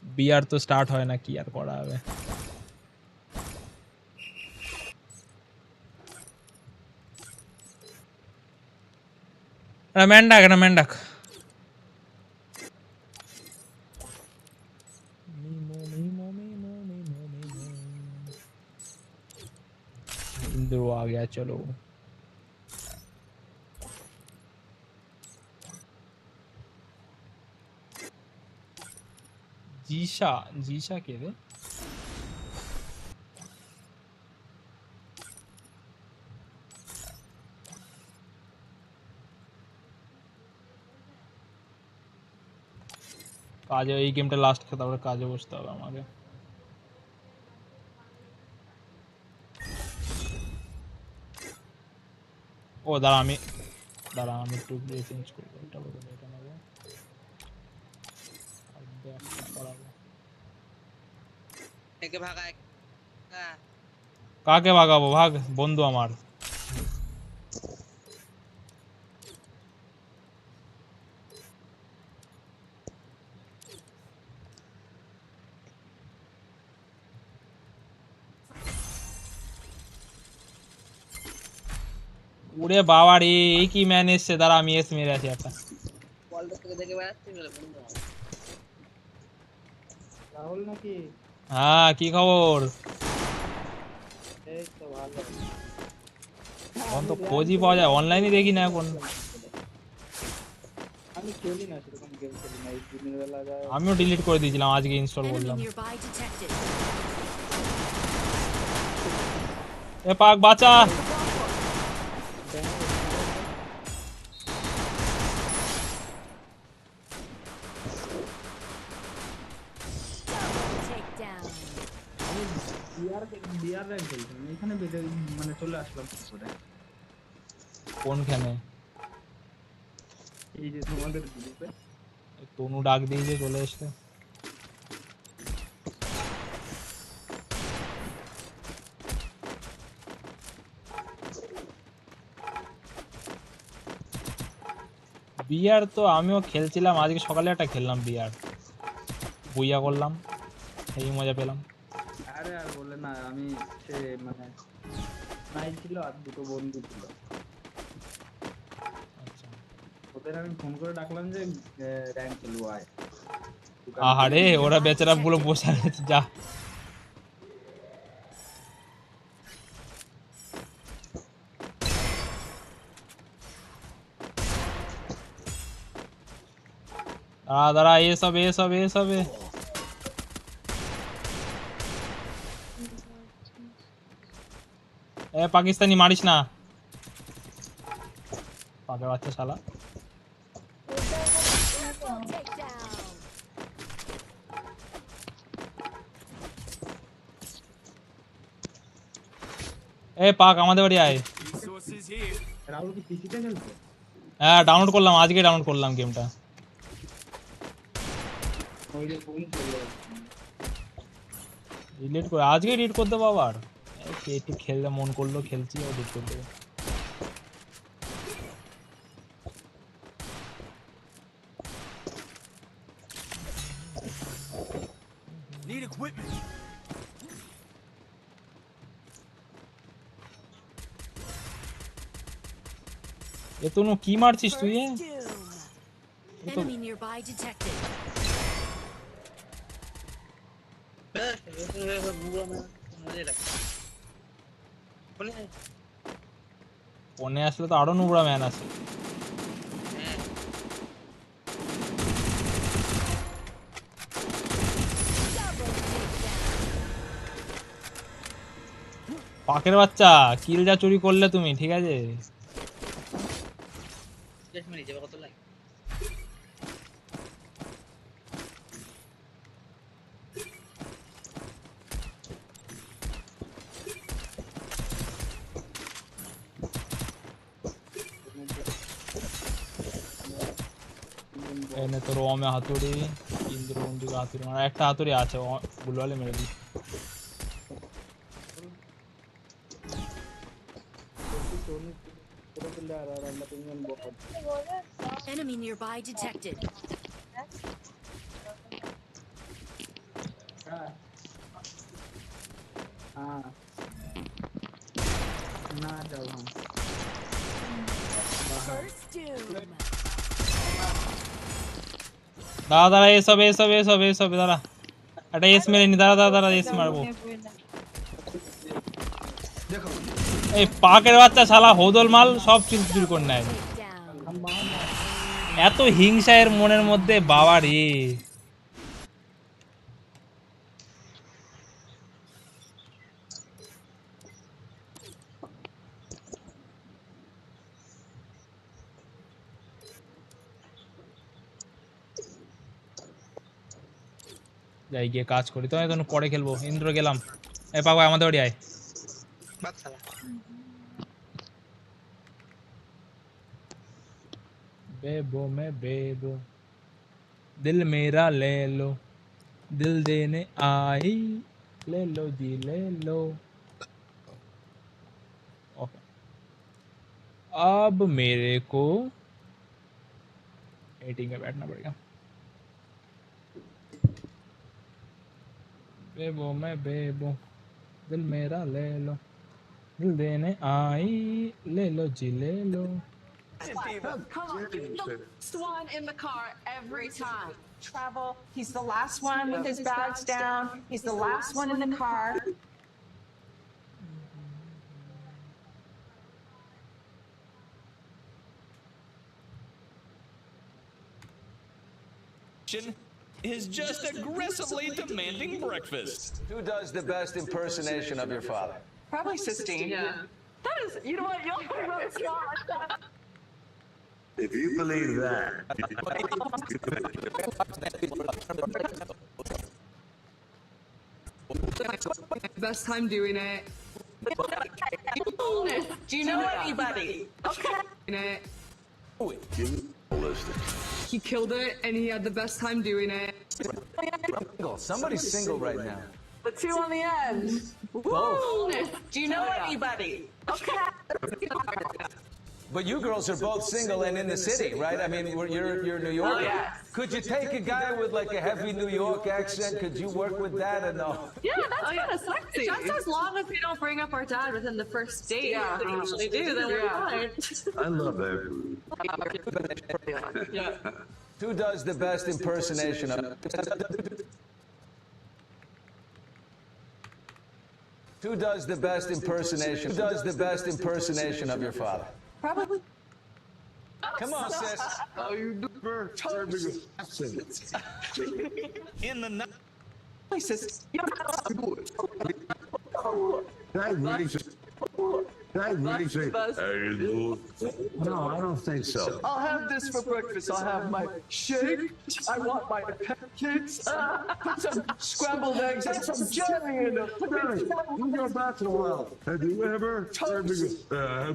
বিয়ার তো স্টার্ট হয় না, কি আর করা হবে। ম্যান ডাক। इंद्रो आ गया, चलो। जीशा के रे? কাজে এই গেমটা লাস্ট খেতে হবে, কাজে বসতে হবে আমাকে। ও দাঁড়া আমি একটু চেঞ্জ করবো, এটা বদলে এটা নেবো আর ব্যাকটা করাবো। একে ভাগা কাকে ভাগাবো? ভাগ, বন্ধু আমার। ওরে বাবা রে, এই কি ম্যান এসছে, দাঁড়া আমি এস মেরে আছি একটা। বলটা থেকে দেখে বেড়াচ্ছি বলে বন্ধু রাহুল নাকি? হ্যাঁ, কি খবর? এই তো ভালো। এখন তো খোঁজই পাওয়া যায়, অনলাইনে দেখি না এখন। আমি খেলি না সেরকম গেম, খেলি না এই দিনের বেলা। আমিও ডিলিট করে দিয়েছিলাম, আজকে ইনস্টল করলাম। এ পাক বাঁচা। বিয়ার র্যাঙ্ক খেলছিলাম এখানে মানে চলে আসলাম করে। কোনখানে? এই যে তোমাদের গ্রুপে তনু ডাক দিয়েছে, চলে এসছে। বিয়ার তো আমিও খেলছিলাম, আজকে সকালে একটা খেললাম বিয়ার, বুইয়া করলাম, এই মজা পেলাম। আরে আর বলে না, আমি সে মানে নাই ছিল আর দুটো বন্ধু ছিল, ওদের আমি ফোন করে ডাকলাম যে র্যাঙ্ক খেলবো আয়। আহারে ওরা বেচারা গুলো বসে আছে, যা। দাঁড়া, এসব এসব এসব এ পাকিস্তানি মারিস না, পাকে বাচ্চা শালা। এ পাক আমাদের বাড়ি আয়। রাহুল কি পিসিতে খেলছে? হ্যাঁ ডাউনলোড করলাম, আজকে ডাউনলোড করলাম গেমটা। ডিলিট করে আজকে ডিলিট করতে দেবো আবার, একটু খেলতে মন করলো খেলছি, আর ডিলিট করে দেবো। Need equipment. এ তনু কি মারছিস তুই? Enemy nearby detected. ফোনে আসলে তো আরো নোংরা ম্যান আছে। পাকের বাচ্চা, কিল যা চুরি করলে তুমি, ঠিক আছে? কত লাগে এনে তোর ওমে হাতুড়ি, ইন্দ্রবন্দি হাতুড়ি, মানে একটা হাতুড়ি আছে, বুলওয়ালে মেরে দিই। Enemy nearby detected. না যাও First doom. দাঁড়া এসব এসব এসব এসব, দাঁড়া একটা এস মেরে নি, দাঁড়া এস মারবো। এই পাকের বাচ্চা শালা হোদল মাল সব চুরি করে নেয়, এত হিংসা এর মনের মধ্যে, বাবা রে। যাই গিয়ে কাজ করি, তো এখন পরে খেলবো, ইন্দ্র গেলাম। এ পাক ভাই আমাদের বাড়ি আয়। बेबो मैं बेबो, दिल मेरा ले लो, दिल देने आई, ले लो जी ले लो। ओके, अब मेरे को एटिंग में बैठना पड़ेगा। बेबो मैं बेबो, दिल मेरा ले लो, दिल देने आई, ले लो जी ले लो। Come on, he's the last one in the car every time. Travel, he's the last one with his bags down. He's the last one in the car. Is just aggressively demanding breakfast. Who does the best impersonation of your father? Probably Sistine. Yeah. That is, you know what? You'll put on the spot like that. If you believe that. Best time doing it. Do you know anybody? Okay. He killed it, and he had the best time doing it. Somebody's single right now. The two on the end. Both. Do you know anybody? Okay. But you girls are both single and in the city, right? I mean, you're New York. Oh, yes. Could you take a guy with like a heavy New York accent? Could you work with that or no? Yeah, that's kind of sexy. Just as long as we don't bring up our dad within the first date, Yeah. that we usually do, then we're fine. I love that. Yeah. Who does the best impersonation of? Who does the best impersonation? Who does the best impersonation of your father? Probably. Come on, sis. How you doing? In the Sis. Can I really say, how you doing? No, I don't think so. I'll have this for breakfast. I'll have my shake. I want my pancakes. Put some scrambled eggs and some jelly in them. Hey, you go back a while. Have you ever have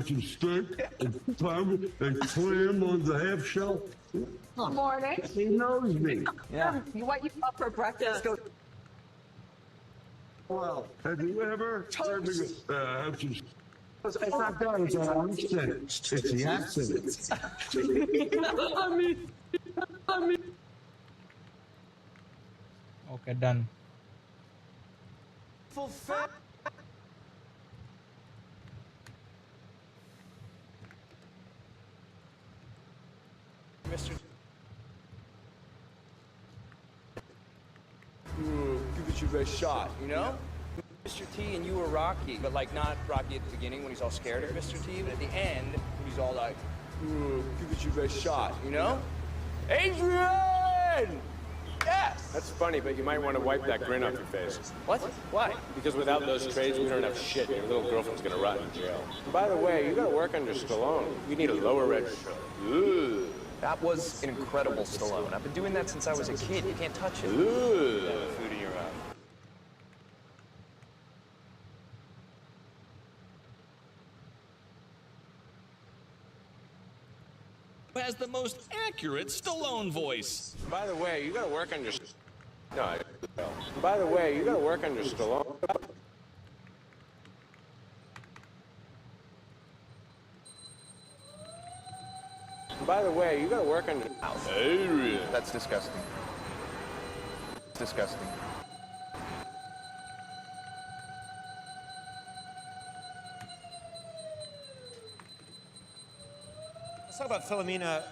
some steak and clam on the half shell? Good morning. He knows me. Yeah. What you want for breakfast? Go. Well, have you ever have some? It's not that, it's an accent. It's the accent. Okay, done. Mr. Give it your best shot, you know? Mr. T and you were Rocky, but like not Rocky at the beginning when he's all scared of Mr. T, but at the end when he's all like, give it your best shot, you know? Adrian! Yes! That's funny, but you might want to wipe that grin off your face. What? Why? Because without those trades, we don't have shit. Your little girlfriend's gonna rot in jail. And by the way, you gotta work under Stallone. You need a lower register. Ooh. That was an incredible Stallone. I've been doing that since I was a kid. You can't touch it. Ooh. Yeah, food in your mouth. has the most accurate Stallone voice. By the way, you gotta work on your... No, by the way, you gotta work on your Stallone. By the way, you gotta work on your... That's disgusting. It's disgusting. Let's talk about Philomena.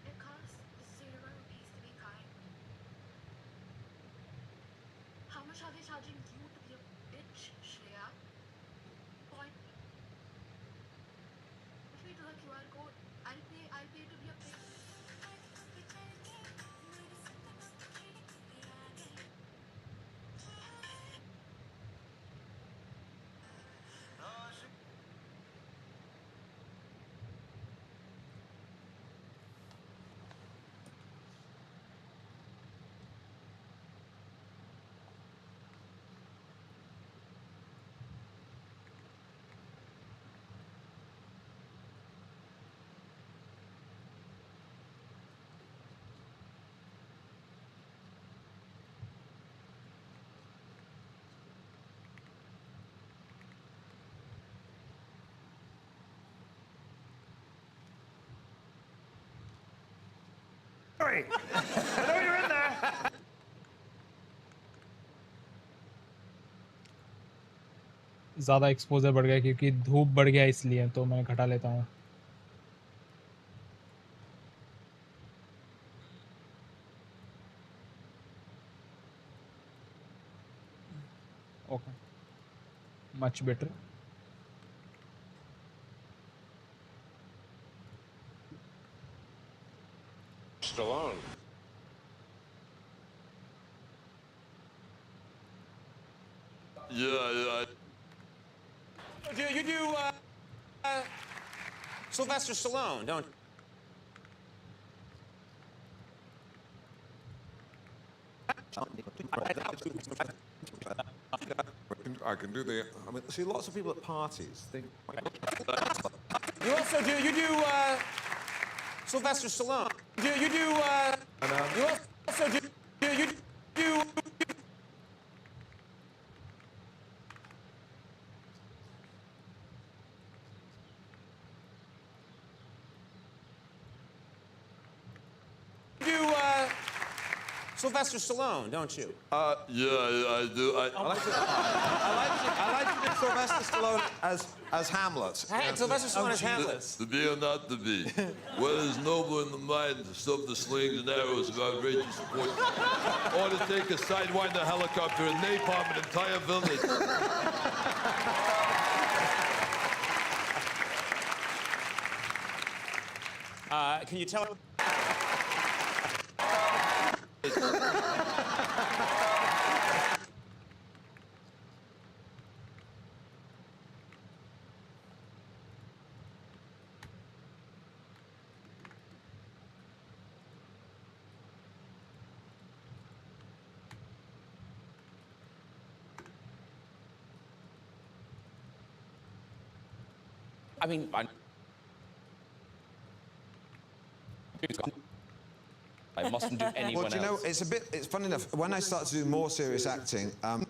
It costs 0 rupees to be kind. How much are they charging you to be a bitch, Shreya? Point me. Put me to the QR code. I'll pay to be a bitch. sorry. I know you're in there. ज़्यादा exposure बढ़ गया क्योंकि धूप बढ़ गया इसलिए, तो मैं घटा लेता हूँ। Okay, much better. Stallone. Yeah. You do Sylvester Stallone, don't? I can do the. I mean, see, lots of people at parties think. You also do. You do Sylvester Stallone. You do. You also do. You do. Sylvester Stallone, don't you? Yeah, I do. I like to do Sylvester Stallone as Hamlet. Sylvester Stallone as Hamlet. To be or not to be. What is noble in the mind to stop the slings and arrows of outrageous sport, or to take a sidewinder helicopter and napalm an entire village. Can you tell? I mean, I mustn't do anyone Well, do you know, else. it's funny enough, when I start to do more serious acting, But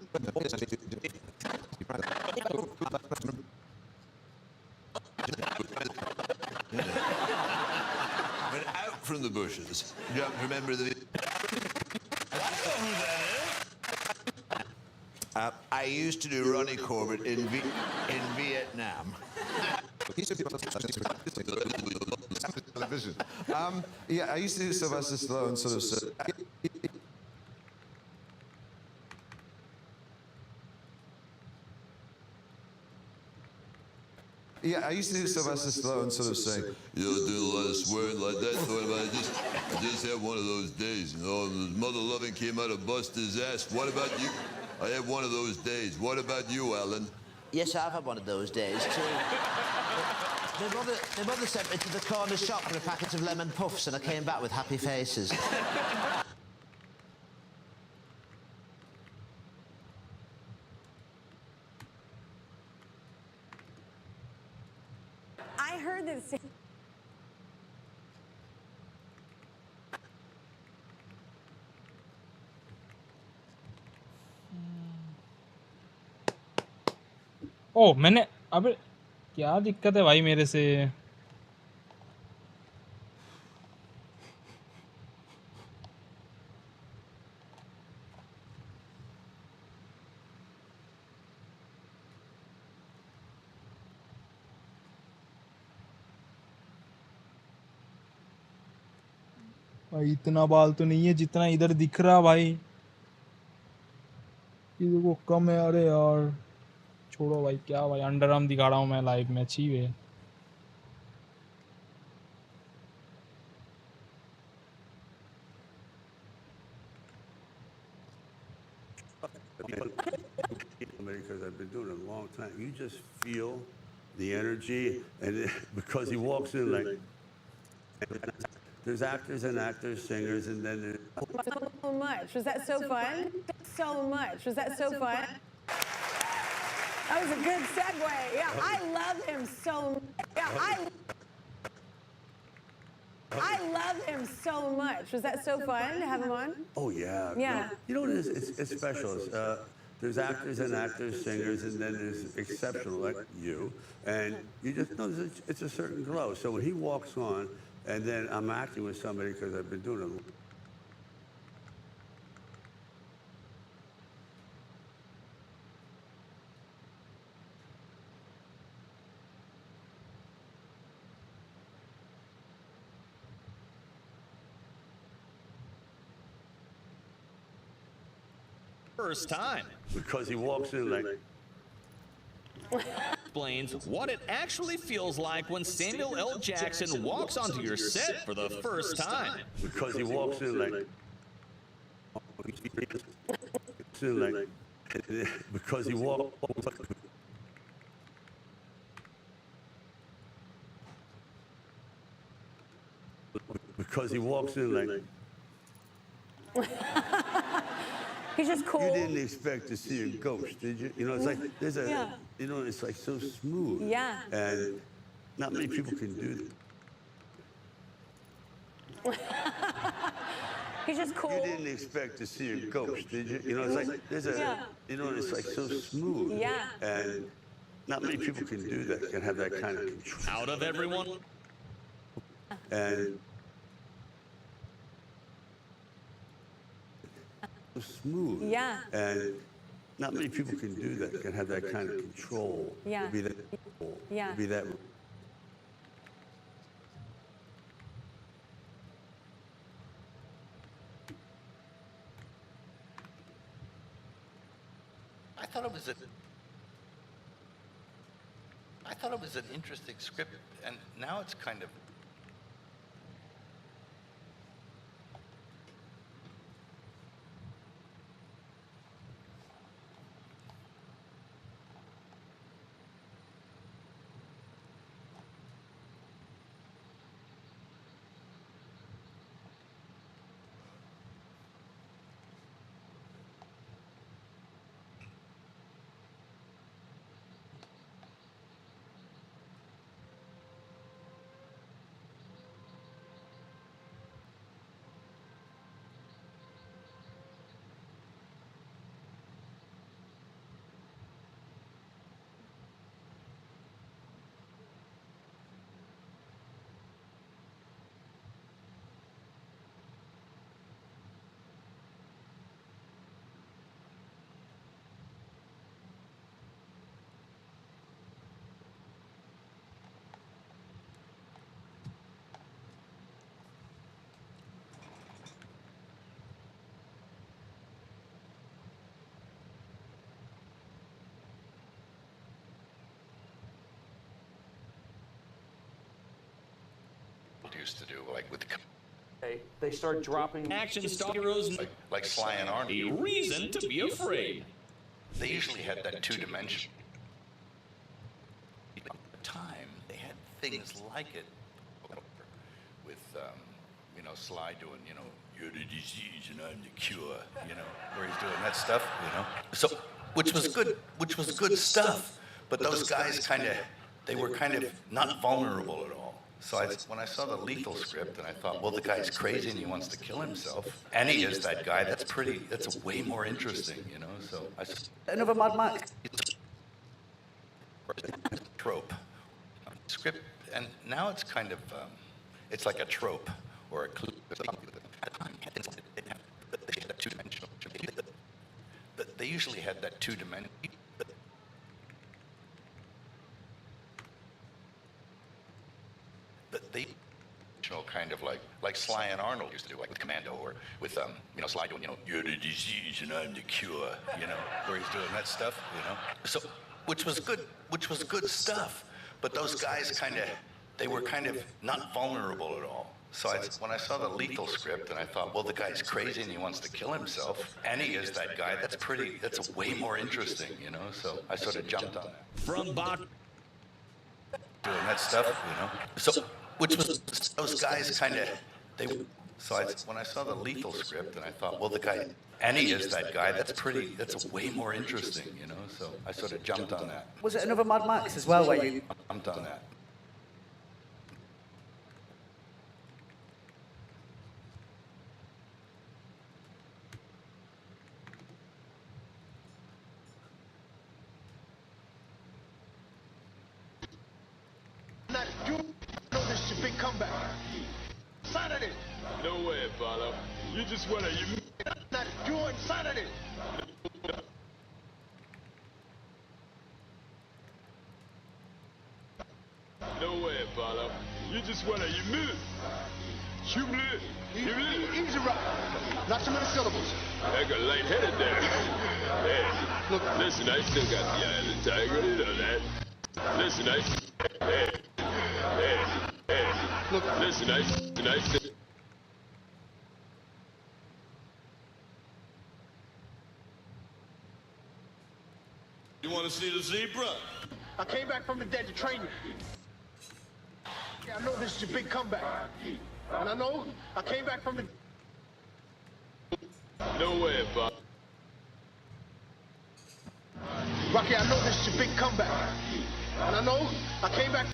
out from the bushes, you have to remember that I used to do Ronnie Corbett in Vietnam. television. Yeah, I used to do Sylvester Stallone sort of. Yeah, I used to do Sylvester Stallone sort of saying, You know, doing a lot of swearing like that. Thought about it. I just had one of those days, you know. And his mother loving came out of Buster's ass. What about you? I had one of those days. What about you, Alan? Yes, I've had one of those days too. My mother sent me to the corner shop for a packet of lemon puffs, and I came back with happy faces. I heard this. ओ मैंने अबे क्या दिक्कत है भाई मेरे से। भाई इतना बाल तो नहीं है जितना इधर दिख रहा भाई, ये देखो कम है। अरे यार छोड़ो भाई, क्या भाई अंडर आर्म दिखा रहा हूँ मैं लाइव में, अच्छी है। Because I've been doing it a long time. You just feel the energy, and because he walks in like, there's actors and actors, singers, and then there's So much. Was that so fun? So much. Was that so fun? That was a good segue. Yeah, I love him so. Yeah, I love him so much. Was that so fun to have him on? Oh yeah. Yeah. You know what it is? It's special. There's actors and actors, singers, and then there's exceptional like you, and you just know it's a certain glow. So when he walks on, And then I'm acting with somebody because I've been doing it. First time. Because he walks in like... Explains what it actually feels like when Samuel L. Jackson walks onto your set for the first time. Because he walks in like... Because he walks... Because he walks in like... He's just cool. You didn't expect to see a ghost, did you? You know, it's like, there's a, Yeah. you know, it's like so smooth. Yeah. And not many people can do that. He's just cool. You didn't expect to see a ghost, did you? You know, it's like, there's a, Yeah. you know, it's like so smooth. Yeah. And not many people can do that, can have that kind of control. Out of everyone. And so smooth. Yeah. And not many people can do that, can have that kind of control. Yeah. To be that, Yeah. to be that. I thought it was an interesting script, and now it's kind of... used to do, like with the... They start dropping Action star heroes like Sly and Arnold. a reason to be afraid. They usually had that two-dimension. At the time, they had things like it. With, you know, Sly doing, you know, you're the disease and I'm the cure, you know, where he's doing that stuff, you know. So, which was good stuff. But those guys they were kind of not vulnerable at all. So when I saw the Lethal script, and I thought, well, the guy's crazy and he wants to kill himself, and he is that guy. That's way more interesting, you know. So Another Mad Max. Trope script, and now it's kind of it's like a trope or a clue. They usually had that two-dimension. They kind of like Sly and Arnold used to do, like with Commando, or with you know, Sly doing, you know, you're the disease and I'm the cure, you know, where he's doing that stuff, you know. So which was good stuff. But those guys they were kind of not vulnerable at all. So when I saw the Lethal script, and I thought, well, the guy's crazy and he wants to kill himself, and he is that guy. That's way more interesting, you know. So I sort of jumped on that. From Bach doing that stuff, you know. So those guys when I saw the Lethal script, and I thought, well, the guy, and he is that guy. That's way more interesting, you know. So I sort of jumped on that. Was it another Mad Max as well, where you... Jumped on that. You know this is your big comeback. insanity. No way, Apollo. You just wanna... Not pure insanity. No way, Apollo. You just wanna... You move. Easy, Rock. Not so many syllables. I got lightheaded there. Hey, look, listen, I still got the eye of the tiger, you know that. Listen, hey, look, listen, I still... You want to see the zebra? I came back from the dead to train you. Yeah, I know this is your big comeback. And I know I came back from the... No way, Bob. Rocky, I know this is your big comeback. And I know I came back...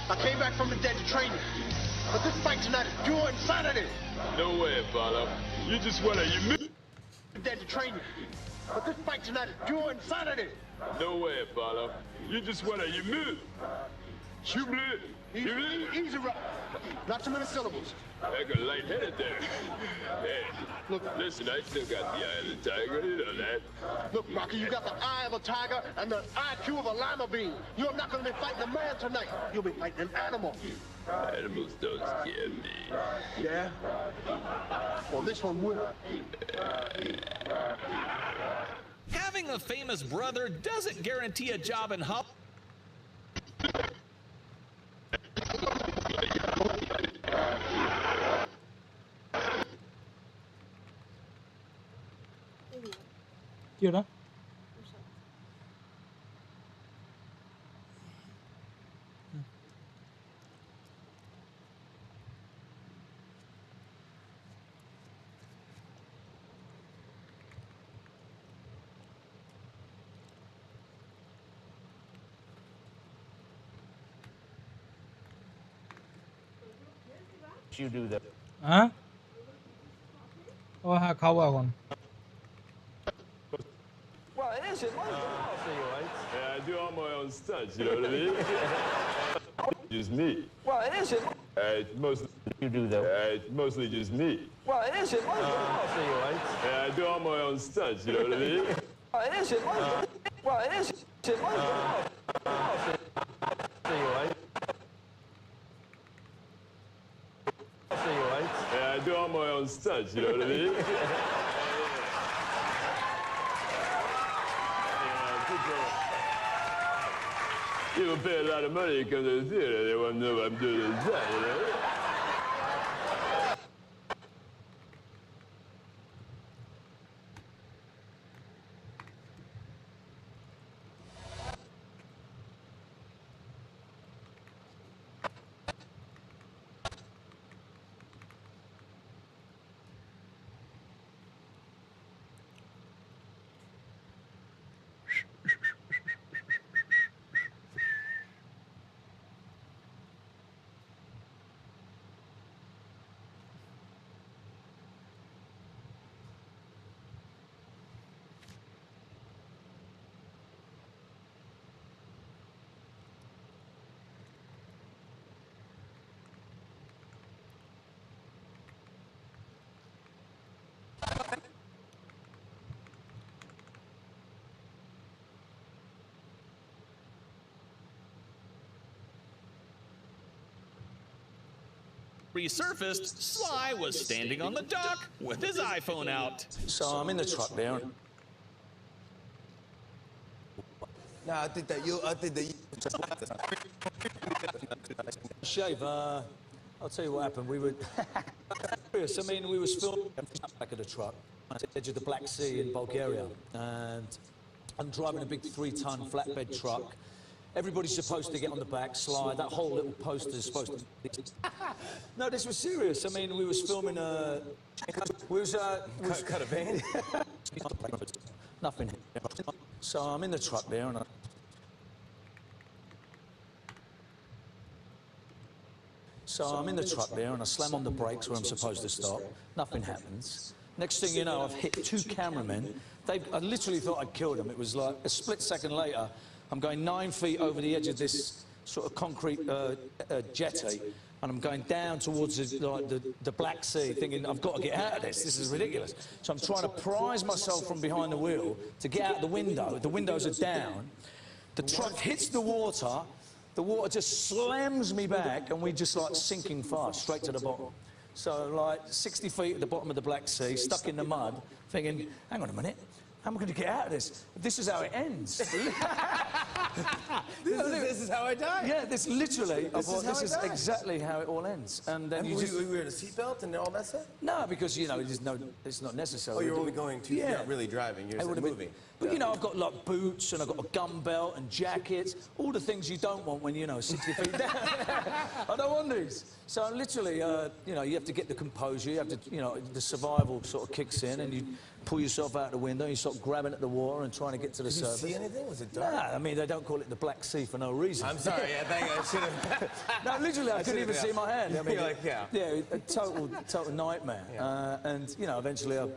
I came back from the dead to train you. But this fight tonight is pure insanity. No way, Apollo. You just wanna... You move. Dead to train you. But this fight tonight is pure insanity. No way, Apollo. You just wanna... You move. Easy, Rock. Not too many syllables. I got lightheaded there. Hey, look, listen, I still got the eye of the tiger, you know that. Look, Rocky, you got the eye of a tiger and the IQ of a lima bean. You're not going to be fighting a man tonight. You'll be fighting an animal. Animals don't scare me. Yeah? Well, this one will. Having a famous brother doesn't guarantee a job in Hollywood. কি ওটা You do that. হ্যাঁ ও হ্যাঁ খাবো এখন Well, it is. It was right? Yeah, I do all my own stunts, you know what I mean? Just me. Well, it is. It's mostly... You do that. It's mostly just me. Well, it is. It was right? Yeah, I do all my own stunts, you know what I mean? Well, it is. Well, it is. It was right? Yeah, I do all my own stunts, you know what I mean? People pay a lot of money to come to the theater. They want to know what I'm doing inside, you know? Resurfaced, Sly was standing on the dock with his iPhone out. So I'm in the truck there. No, I think that you. Shave, I'll tell you what happened. We were serious. I mean, we was filming back of the truck on the edge of the Black Sea in Bulgaria, and I'm driving a big 3-ton flatbed truck. Everybody's supposed to get on the back, slide. That whole little poster is supposed to... No, this was serious. I mean, we was filming a... Cut a van? Nothing. So I'm in the truck there, and I slam on the brakes where I'm supposed to stop. Nothing happens. Next thing you know, I've hit 2 cameramen. I literally thought I'd killed them. It was like a split second later, I'm going 9 feet over the edge of this sort of concrete jetty, and I'm going down towards the Black Sea, thinking, I've got to get out of this. This is ridiculous. So I'm trying to prise myself from behind the wheel to get out the window. The windows are down. The truck hits the water just slams me back, and we just like sinking fast, straight to the bottom. So like 60 feet at the bottom of the Black Sea, stuck in the mud, thinking, hang on a minute, how am I going to get out of this? This is how it ends. This is how I die. Yeah, this literally, this is exactly how it all ends. And then you were in a seatbelt and all that stuff? No, because, you know, it's not necessary. Oh, you're only going to, you're not really driving, you're just moving. But, you know, I've got, like, boots, and I've got a gun belt and jackets, all the things you don't want when, you know, 60 feet down. I don't want these. So, literally, you know, you have to get the composure, you have to, you know, the survival sort of kicks in, and you pull yourself out the window, you start grabbing at the water and trying to get to the surface. Did you see anything? Was it dark? Nah, I mean, they don't call it the Black Sea for no reason. I'm sorry, I think I should have... No, literally, I couldn't even see my hand. I mean, you're like, yeah. Yeah, a total nightmare. Yeah. And, you know, eventually I,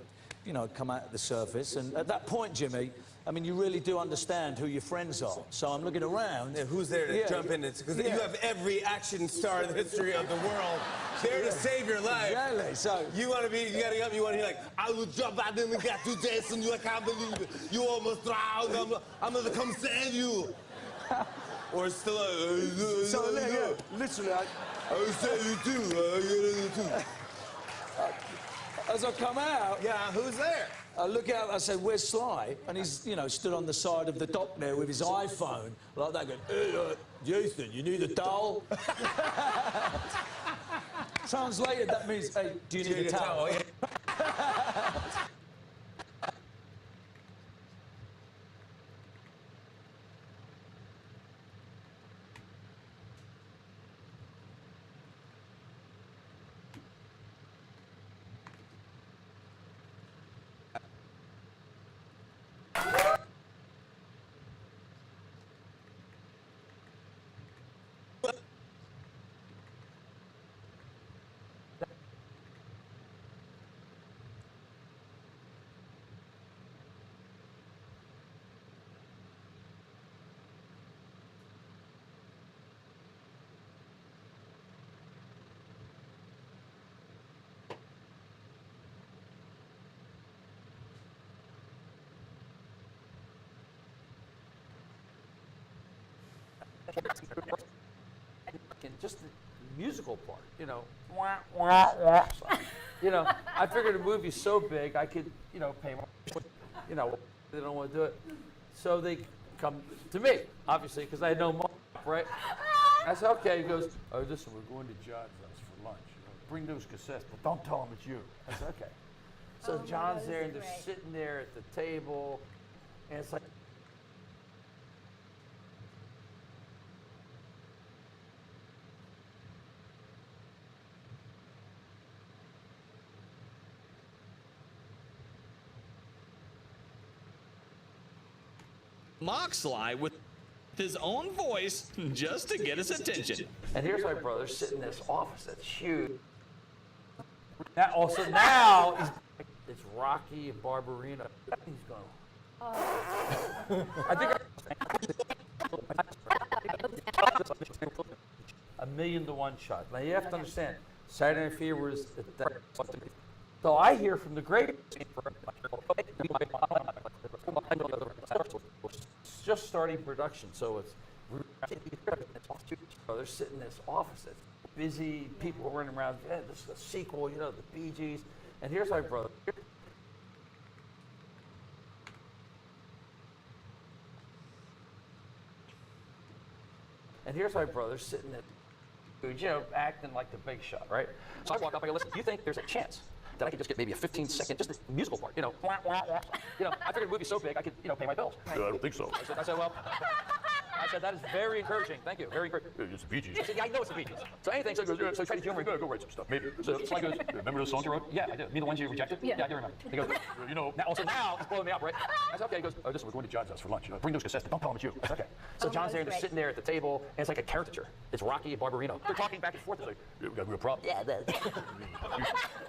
you know, come out at the surface. And at that point, Jimmy, I mean, you really do understand who your friends are. So I'm looking around. Yeah, who's there to jump in? Because you have every action star in the history of the world there to save your life. Exactly. So you want to be, you got to you want to be like, I will jump out there and get you, Jason. You, I can't believe it. You almost drowned. I'm gonna come save you. Or still, so literally, I will save you too. As I come out, who's there? I look out, I say, where's Sly? And he's, you know, stood on the side of the dock there with his iPhone, like that, going, hey, Jason, you need a towel? Translated, that means, hey, do you need a towel? Just the musical part, you know, wah, wah, wah. You know, I figured a movie so big I could, you know, pay more. You know, they don't want to do it, so they come to me, obviously, because I know more, right? I said, okay. He goes, oh, listen, we're going to John's house for lunch. You know, bring those cassettes, but don't tell him it's you. I said, okay. So John's there, and they're sitting there at the table, and it's like. Mock Sly with his own voice just to get his attention. And here's my brother sitting in this office that's huge. Now, also now, it's Rocky and Barbarino. He's going, I think $1 million to 1 shot. Now you have to understand, Saturday Night Fever was at that. So I hear from the great just starting production, so it's they're sitting in this office that's busy, people running around, yeah, this is a sequel, you know, the Bee Gees. And here's my brother. And here's my brother sitting at, you know, acting like the big shot, right? So I walk up, I go, listen, do you think there's a chance that I could just get maybe a 15-second, just a musical part, you know? You know, I figured a movie's so big I could, you know, pay my bills. I don't think so. I said, well, that is very encouraging. Thank you, very encouraging. It's the Bee Gees. Yeah, I know it's the Bee Gees. So anything, so he goes, so he tried to humor me, go write some stuff, maybe. So Sly goes, remember those songs you wrote? Yeah, I do. You mean the ones you rejected? Yeah, I do remember. He goes, you know, now he's blowing me up, right? I said, okay. He goes, oh, listen, we're going to John's house for lunch. Bring those cassettes, but don't tell him it's you. I said, okay. So John's there, just sitting there at the table, and it's like a caricature. It's Rocky and Barbarino. They're talking back and forth. It's like, yeah, we got a real problem. Yeah, and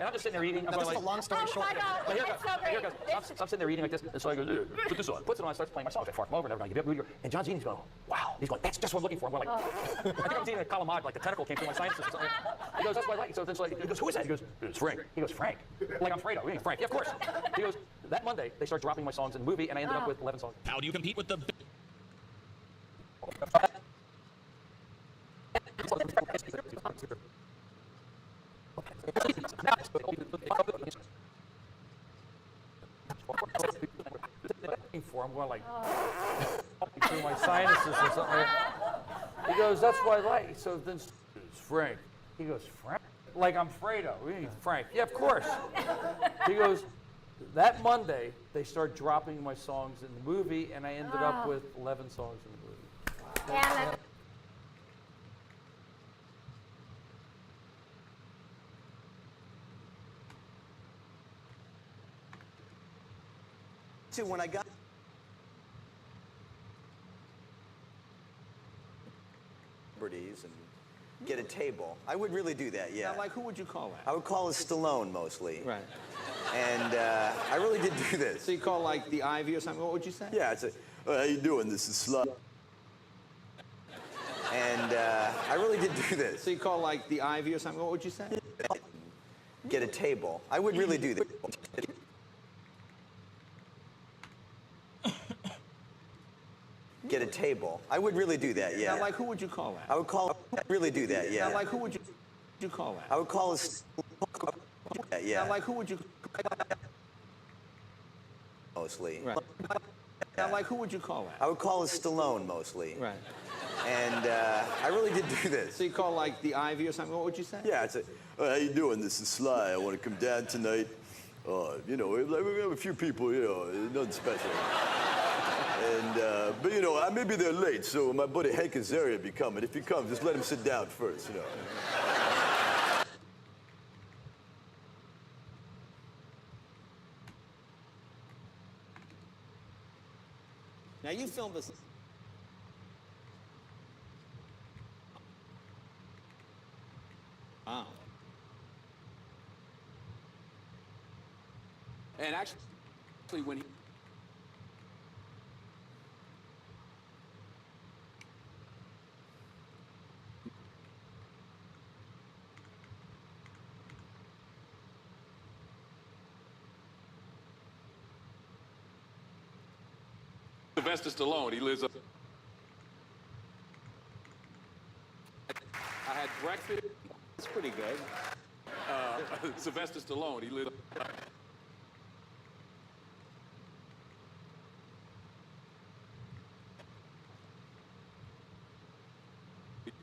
I'm just sitting there eating. I'm going like, a long story short. But here it goes. So I'm sitting there eating like this, and so I go, put this on. Puts it on, starts playing my songs. I fart him over and everything. And John's eating, he's going, wow. He's going, that's just what I'm looking for. I'm going like, I think I was eating a calamari, like the tentacle came through my sinuses or something. He goes, that's what I like. So then he goes, who is that? He goes, it's Frank. He goes, Frank? Like I'm Fredo. What do you mean, Frank? Yeah, of course. He goes, that Monday, they start dropping my songs in the movie, and I ended up with 11 songs. How do you compete with the... I'm going like through my sinuses or something. He goes, that's what I like. So then it's Frank. He goes, Frank? Like I'm Fredo. What do you mean, Frank? Yeah, of course. He goes, that Monday, they start dropping my songs in the movie, and I ended up with 11 songs in the movie. Yeah, when I got celebrities and get a table, I would really do that. Yeah. Now, like, who would you call that? I would call it Stallone mostly. Right. And I really did do this. So you call like the Ivy or something? What would you say? Yeah, it's a, how you doing? This is Slut. And I really did do this. So you call like the Ivy or something? What would you say? Get a table. I would really do that. Get a table. I would really do that, yeah. Now, like, who would you call that? I would call really do that, yeah. Now, like, who would you call that? I would call it, yeah. Now, like, who would you... Mostly. Right. Now, like, who would you call that? I would call it Stallone mostly. Right. And I really did do this. So you call like the Ivy or something? What would you say? Yeah, it's a, how you doing? This is Sly. I want to come down tonight. You know, we have a few people, you know, nothing special. And, but you know, maybe they're late, so my buddy Hank Azaria will be coming. If he comes, just let him sit down first, you know. Now, you filmed this... Wow. And actually, when he... Sylvester Stallone, he lives up... I had breakfast. It's pretty good. Sylvester Stallone, he lives...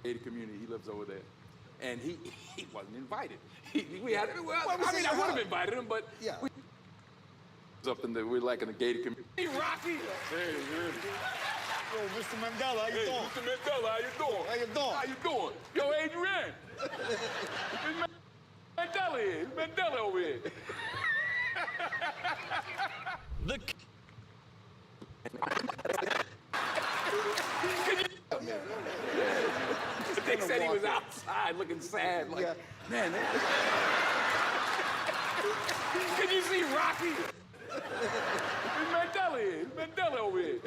Gated community, he lives over there. And he wasn't invited. We had, well, I mean, I would have invited him, but... Yeah. Up in the, we're like in the gated community. Hey, Rocky! Hey, Yo, Mr. Mandela, how you doing? Mr. Mandela, how you doing? How you doing? How you doing? Yo, Adrian! Mandela here. Mandela over here. The... Dick said he was outside looking sad. Like, man, can you see Rocky? It's Mandela here. It's Mandela over here.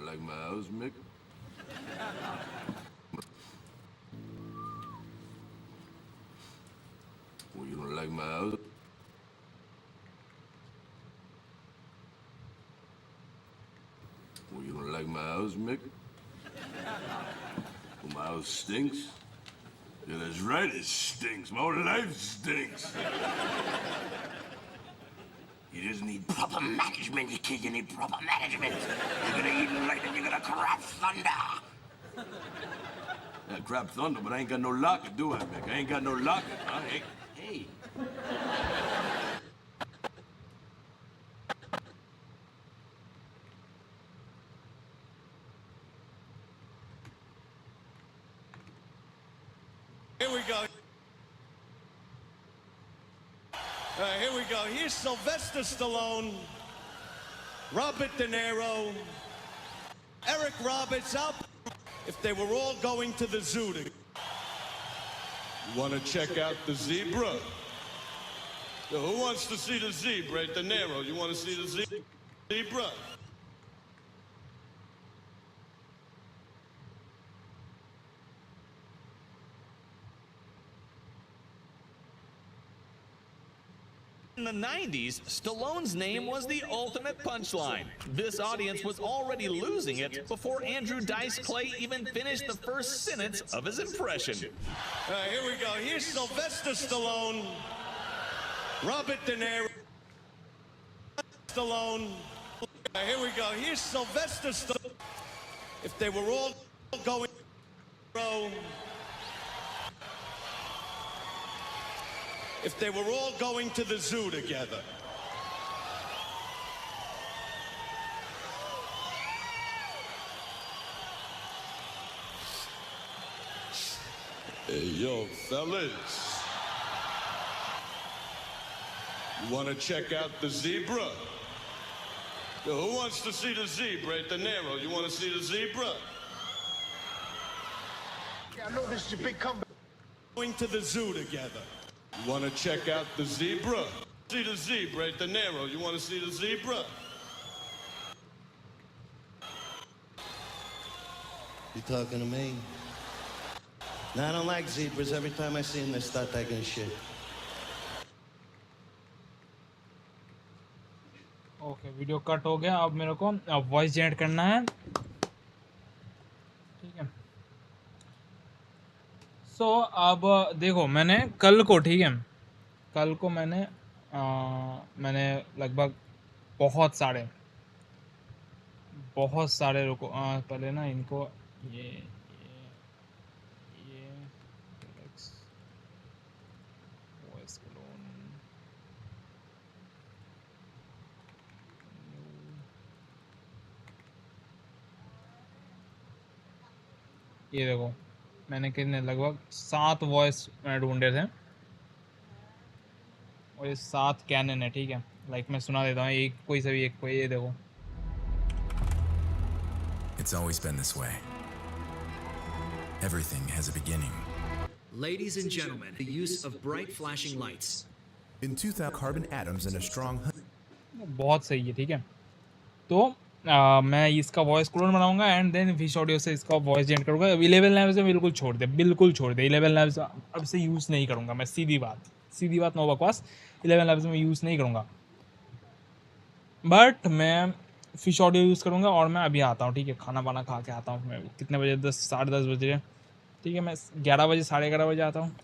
Like my house, Mick? Well, you don't like my house? Well, you don't like my house, Mick? Well, my house stinks? Yeah, that's right, it stinks. My whole life stinks. You just need proper management, you kid. You need proper management. You're gonna eat lightning, you're gonna crap thunder. Yeah, crap thunder, but I ain't got no locker, do I, Mick? I ain't got no locker. Huh? Hey. Here we go. Here we go. go. Here's Sylvester Stallone, Robert De Niro, Eric Roberts up. If they were all going to the zoo to... You want to check out the zebra? So who wants to see the zebra? De Niro, you want to see the zebra? In the 90s, Stallone's name was the ultimate punchline. This audience was already losing it before Andrew Dice Clay even finished the first sentence of his impression. All right, here we go. Here's Sylvester Stallone, Robert De Niro, Stallone. All right, here we go. Here's Sylvester Stallone. If they were all going... If they were all going to the zoo together. Hey, yo, fellas. You want to check out the zebra? Yo, who wants to see the zebra? De Niro, you want to see the zebra? Yeah, I know this is your big comeback. Going to the zoo together. You want to check out the zebra? See the zebra, De Niro. You want to see the zebra? You talking to me? No, I don't like zebras. Every time I see them, they start taking shit. Okay video cut हो गया. अब मेरे को voice generate करना है. ठीक है. सो अब देखो मैंने कल को, ठीक है, कल को मैंने लगभग बहुत सारे रुको पहले ना इनको ये वॉइस क्लोन ये देखो मैंने कितने लगभग 7 वॉइस ढूंढे थे और ये 7 कैनन है. ठीक है, लाइक मैं सुना देता हूँ एक कोई सा भी एक कोई. ये देखो. It's always been this way. Everything has a beginning. Ladies and gentlemen, the use of bright flashing lights. In 2000 carbon atoms and a strong... बहुत सही है. ठीक है, तो मैं इसका वॉइस क्लोन बनाऊंगा एंड देन फिश ऑडियो से इसका वॉइस जनरेट करूंगा. 11 लैब्स में बिल्कुल छोड़ दे 11 लैब्स अब से यूज़ नहीं करूंगा मैं. सीधी बात नो बकवास. 11 लैब्स में यूज़ नहीं करूंगा, बट मैं फिश ऑडियो यूज़ करूंगा. और मैं अभी आता हूँ. ठीक है, खाना वाना खा के आता हूँ. मैं कितने बजे 10 साढ़े 10 बजे. ठीक है, मैं 11 बजे 11:30 बजे आता हूँ.